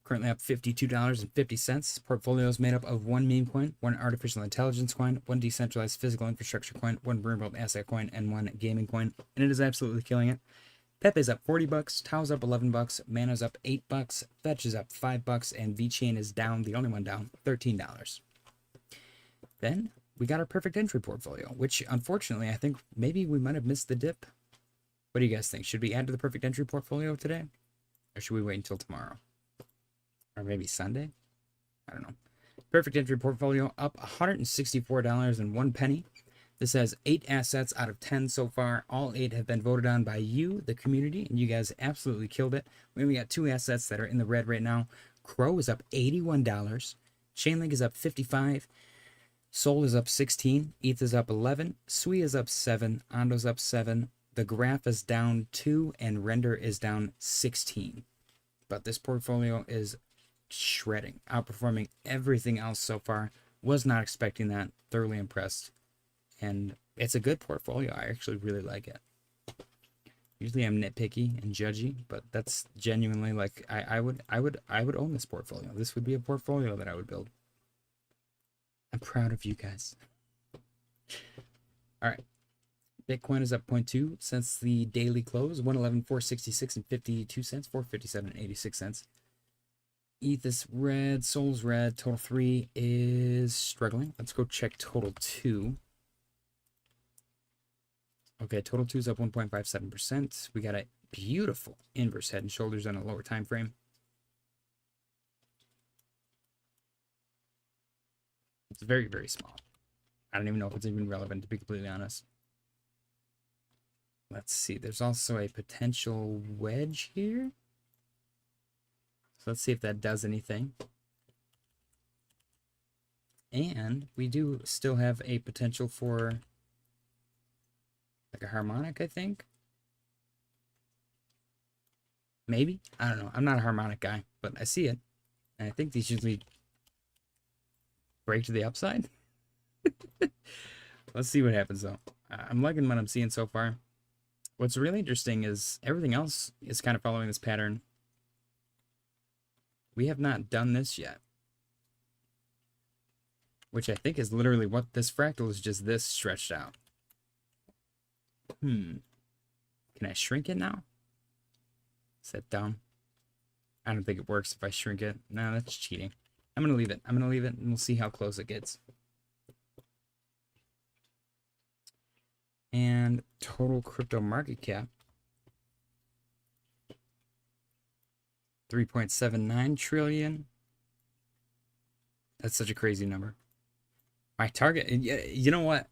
A: Currently up $52.50. Portfolio is made up of 1 meme coin, 1 artificial intelligence coin, 1 decentralized physical infrastructure coin, 1 real-world asset coin, and 1 gaming coin. And it is absolutely killing it. Pepe's up $40, Tao's up $11, Mana's up $8, Fetch is up $5, and VeChain is down, the only one down, $13. Then we got our perfect entry portfolio, which unfortunately I think maybe we might have missed the dip. What do you guys think? Should we add to the perfect entry portfolio today? Or should we wait until tomorrow? Or maybe Sunday? I don't know. Perfect entry portfolio up $164.01. This has 8 assets out of 10 so far. All 8 have been voted on by you, the community, and you guys absolutely killed it. We only got 2 assets that are in the red right now. Crow is up $81. Chainlink is up $55. Sol is up 16. ETH is up 11. Sui is up 7. Ondo's up 7. The Graph is down 2, and Render is down 16. But this portfolio is shredding, outperforming everything else so far. Was not expecting that. Thoroughly impressed. And it's a good portfolio. I actually really like it. Usually I'm nitpicky and judgy, but that's genuinely like I would own this portfolio. This would be a portfolio that I would build. I'm proud of you guys. All right. Bitcoin is up 0.2 since the daily close, 111,466 and 52 cents, 457 and 86 cents. ETH is red, Sol's red, total 3 is struggling. Let's go check total 2. Okay, total 2 is up 1.57%. We got a beautiful inverse head and shoulders on a lower time frame. It's very, very small. I don't even know if it's even relevant, to be completely honest. Let's see. There's also a potential wedge here. So let's see if that does anything. And we do still have a potential for like a harmonic, I think. Maybe. I don't know. I'm not a harmonic guy, but I see it. And I think these usually break to the upside. Let's see what happens, though. I'm liking what I'm seeing so far. What's really interesting is everything else is kind of following this pattern. We have not done this yet. Which I think is literally what this fractal is, just this stretched out. Can I shrink it now? Is that dumb? I don't think it works if I shrink it. No, that's cheating. I'm going to leave it. I'm going to leave it and we'll see how close it gets. And total crypto market cap. 3.79 trillion. That's such a crazy number. My target, you know what?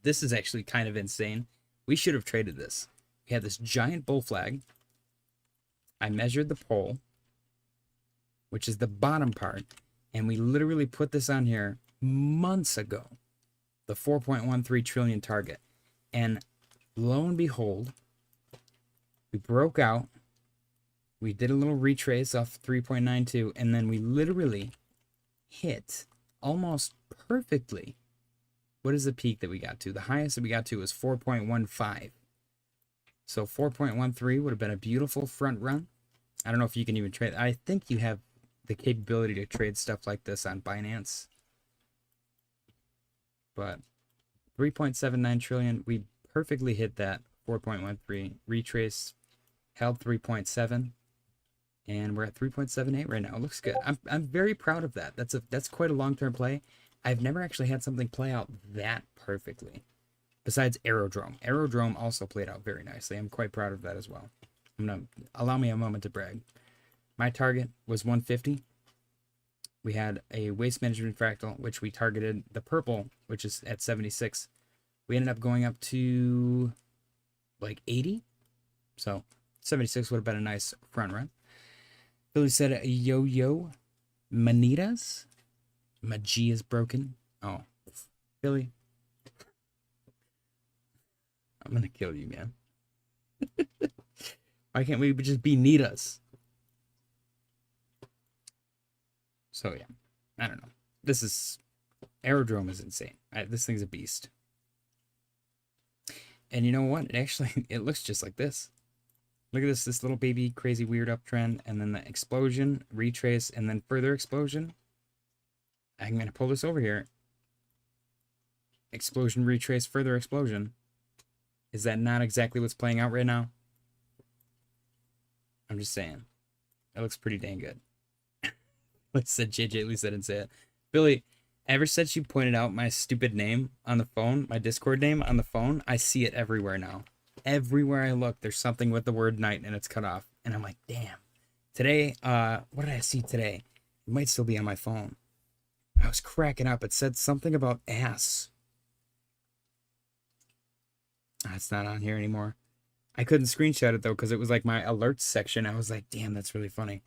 A: This is actually kind of insane. We should have traded this. We had this giant bull flag. I measured the pole, which is the bottom part, and we literally put this on here months ago. The 4.13 trillion target. And lo and behold, we broke out. We did a little retrace off 3.92, and then we literally hit almost perfectly. What is the peak that we got to? The highest that we got to was 4.15. So 4.13 would have been a beautiful front run. I don't know if you can even trade. I think you have the capability to trade stuff like this on Binance. But 3.79 trillion, we perfectly hit that 4.13. Retrace, held 3.7. And we're at 3.78 right now. It looks good. I'm very proud of that. That's quite a long-term play. I've never actually had something play out that perfectly. Besides Aerodrome. Aerodrome also played out very nicely. I'm quite proud of that as well. Allow me a moment to brag. My target was 150. We had a waste management fractal, which we targeted the purple, which is at 76. We ended up going up to like 80. So 76 would have been a nice front run. Billy said, yo, manitas? My G is broken. Oh, Billy. I'm going to kill you, man. Why can't we just be Nitas? So, yeah. I don't know. Aerodrome is insane. This thing's a beast. And you know what? It looks just like this. Look at this little baby crazy weird uptrend, and then the explosion, retrace, and then further explosion. I'm going to pull this over here. Explosion, retrace, further explosion. Is that not exactly what's playing out right now? I'm just saying. It looks pretty dang good. Like said JJ, at least I didn't say it. Billy, ever since you pointed out my stupid name on the phone, my Discord name on the phone, I see it everywhere now. Everywhere I look, there's something with the word night and it's cut off. And I'm like, damn. Today, what did I see today? It might still be on my phone. I was cracking up. It said something about ass. It's not on here anymore. I couldn't screenshot it though because it was like my alerts section. I was like, damn, that's really funny.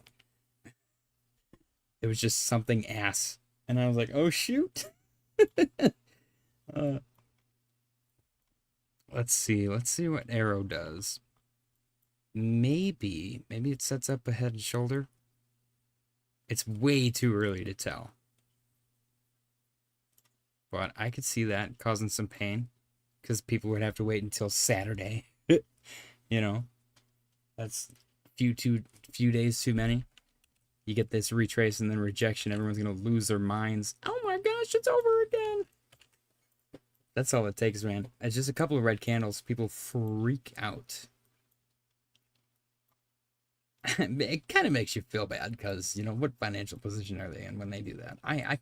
A: It was just something ass. And I was like, oh, shoot. Let's see. Let's see what Arrow does. Maybe it sets up a head and shoulder. It's way too early to tell. But I could see that causing some pain because people would have to wait until Saturday. You know, that's few days too many. You get this retrace and then rejection. Everyone's gonna lose their minds. Oh my gosh, it's over again. That's all it takes, man. It's just a couple of red candles. People freak out. It kind of makes you feel bad because, you know, what financial position are they in when they do that? I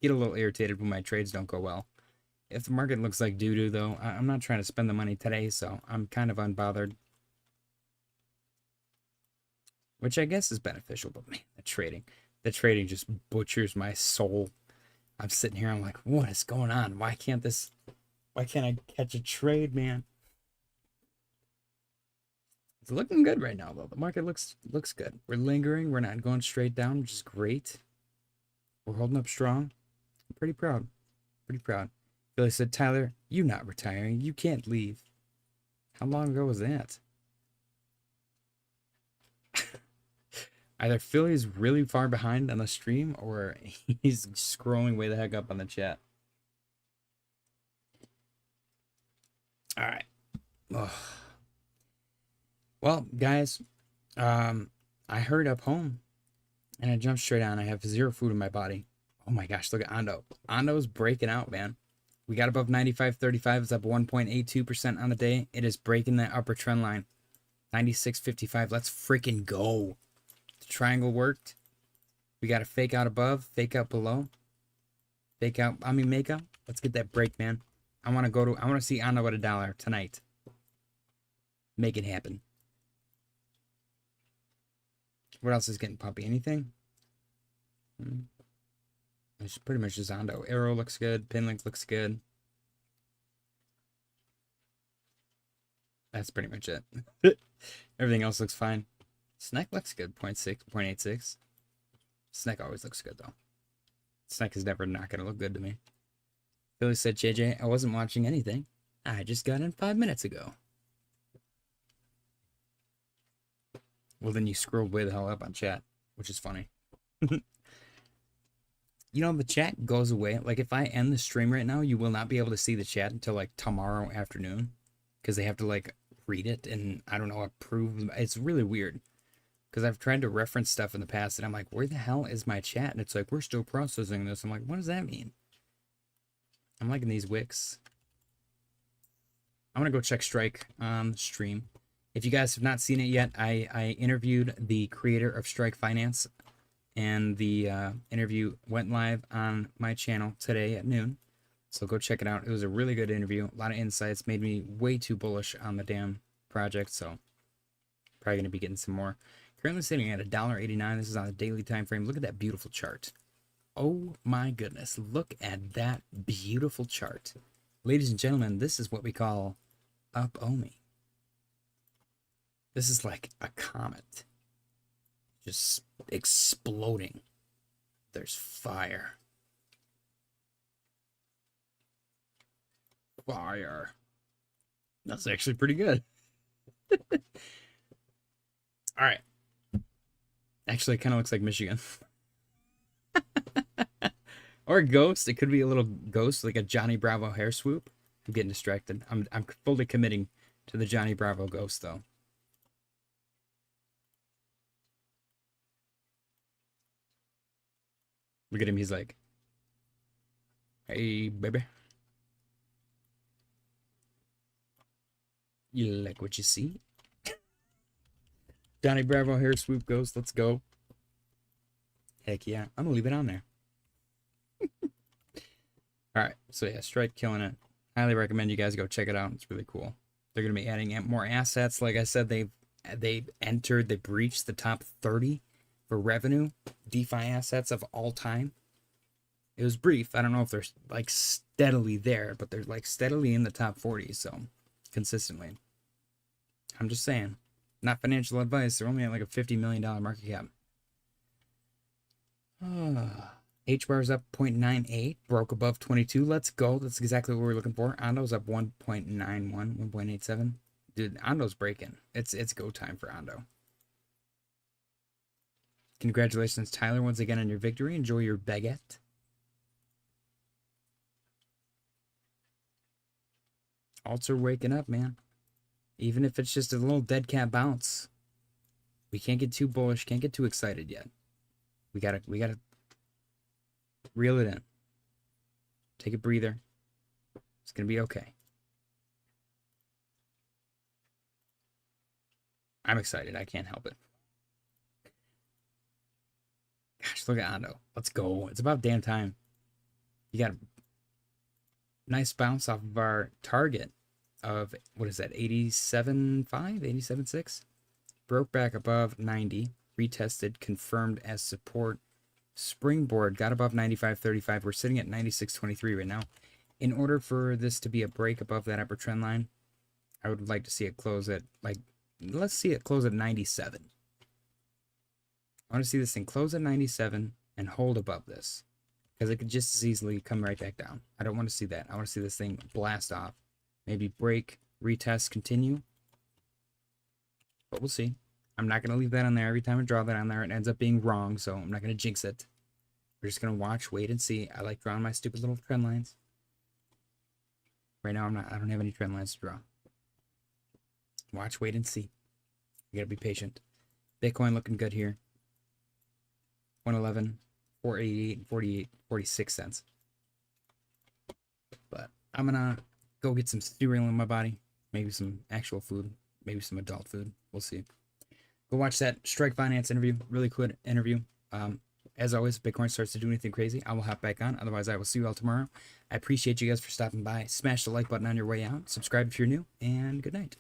A: get a little irritated when my trades don't go well. If the market looks like doo-doo, though, I'm not trying to spend the money today, so I'm kind of unbothered. Which I guess is beneficial, but man, the trading just butchers my soul. I'm sitting here, I'm like, what is going on? Why can't I catch a trade, man? It's looking good right now, though. The market looks good. We're lingering. We're not going straight down, which is great. We're holding up strong. I'm pretty proud. Pretty proud. Billy said, Tyler, you're not retiring. You can't leave. How long ago was that? Either Philly's really far behind on the stream or he's scrolling way the heck up on the chat. All right. Ugh. Well, guys, I hurried up home and I jumped straight on. I have zero food in my body. Oh my gosh, look at Ondo. Ondo's breaking out, man. We got above 95.35. It's up 1.82% on the day. It is breaking that upper trend line. 96.55. Let's freaking go. The triangle worked. We got a fake out above, fake out below. Fake out, make up. Let's get that break, man. I want to see Ondo at $1 tonight. Make it happen. What else is getting pumpy? Anything? It's pretty much just Ondo. Arrow looks good. Pinlink looks good. That's pretty much it. Everything else looks fine. SNEK looks good. 0.86. SNEK always looks good, though. SNEK is never not going to look good to me. Billy said, JJ, I wasn't watching anything. I just got in 5 minutes ago. Well, then you scrolled way the hell up on chat, which is funny. You know, the chat goes away. Like, if I end the stream right now, you will not be able to see the chat until, like, tomorrow afternoon. Because they have to, like, read it and, I don't know, approve. It's really weird. Because I've tried to reference stuff in the past, and I'm like, where the hell is my chat? And it's like, we're still processing this. I'm like, what does that mean? I'm liking these wicks. I'm going to go check Strike on the stream. If you guys have not seen it yet, I interviewed the creator of Strike Finance. And the interview went live on my channel today at noon. So go check it out. It was a really good interview. A lot of insights. Made me way too bullish on the damn project. So probably going to be getting some more. Currently sitting at $1.89. This is on a daily time frame. Look at that beautiful chart. Oh my goodness. Look at that beautiful chart. Ladies and gentlemen, this is what we call up Omi. This is like a comet. Just exploding. There's fire. Fire. That's actually pretty good. All right. Actually, it kind of looks like Michigan. Or a ghost. It could be a little ghost, like a Johnny Bravo hair swoop. I'm getting distracted. I'm fully committing to the Johnny Bravo ghost, though. Look at him. He's like, hey, baby. You like what you see? Johnny Bravo hair swoop ghost. Let's go. Heck yeah. I'm going to leave it on there. All right. So yeah, Strike killing it. Highly recommend you guys go check it out. It's really cool. They're going to be adding more assets. Like I said, they breached the top 30 for revenue DeFi assets of all time. It was brief. I don't know if they're like steadily there, but they're like steadily in the top 40. So consistently. I'm just saying, not financial advice. They're only at like a $50 million market cap. HBAR's up 0.98, broke above 22. Let's go. That's exactly what we're looking for. Ondo's up 1.91, 1.87. Dude, Ondo's breaking. It's go time for Ondo. Congratulations, Tyler, once again on your victory. Enjoy your baguette. Alts are waking up, man. Even if it's just a little dead cat bounce. We can't get too bullish, can't get too excited yet. We gotta reel it in. Take a breather. It's gonna be okay. I'm excited. I can't help it. Gosh, look at Ando. Let's go. It's about damn time. You got a nice bounce off of our target of, what is that, 87.5, 87.6? Broke back above 90. Retested, confirmed as support. Springboard got above 95.35. We're sitting at 96.23 right now. In order for this to be a break above that upper trend line, I would like to see it close at, like, let's see it close at 97. I want to see this thing close at 97 and hold above this, because it could just as easily come right back down. I don't want to see that. I want to see this thing blast off. Maybe break, retest, continue. But we'll see. I'm not going to leave that on there. Every time I draw that on there, it ends up being wrong, so I'm not going to jinx it. We're just going to watch, wait, and see. I like drawing my stupid little trend lines. Right now, I don't have any trend lines to draw. Watch, wait, and see. You got to be patient. Bitcoin looking good here. 111, 488, 48, 46 cents. But I'm going to go get some cereal in my body. Maybe some actual food. Maybe some adult food. We'll see. Go watch that Strike Finance interview. Really cool interview. As always, if Bitcoin starts to do anything crazy, I will hop back on. Otherwise, I will see you all tomorrow. I appreciate you guys for stopping by. Smash the like button on your way out. Subscribe if you're new. And good night.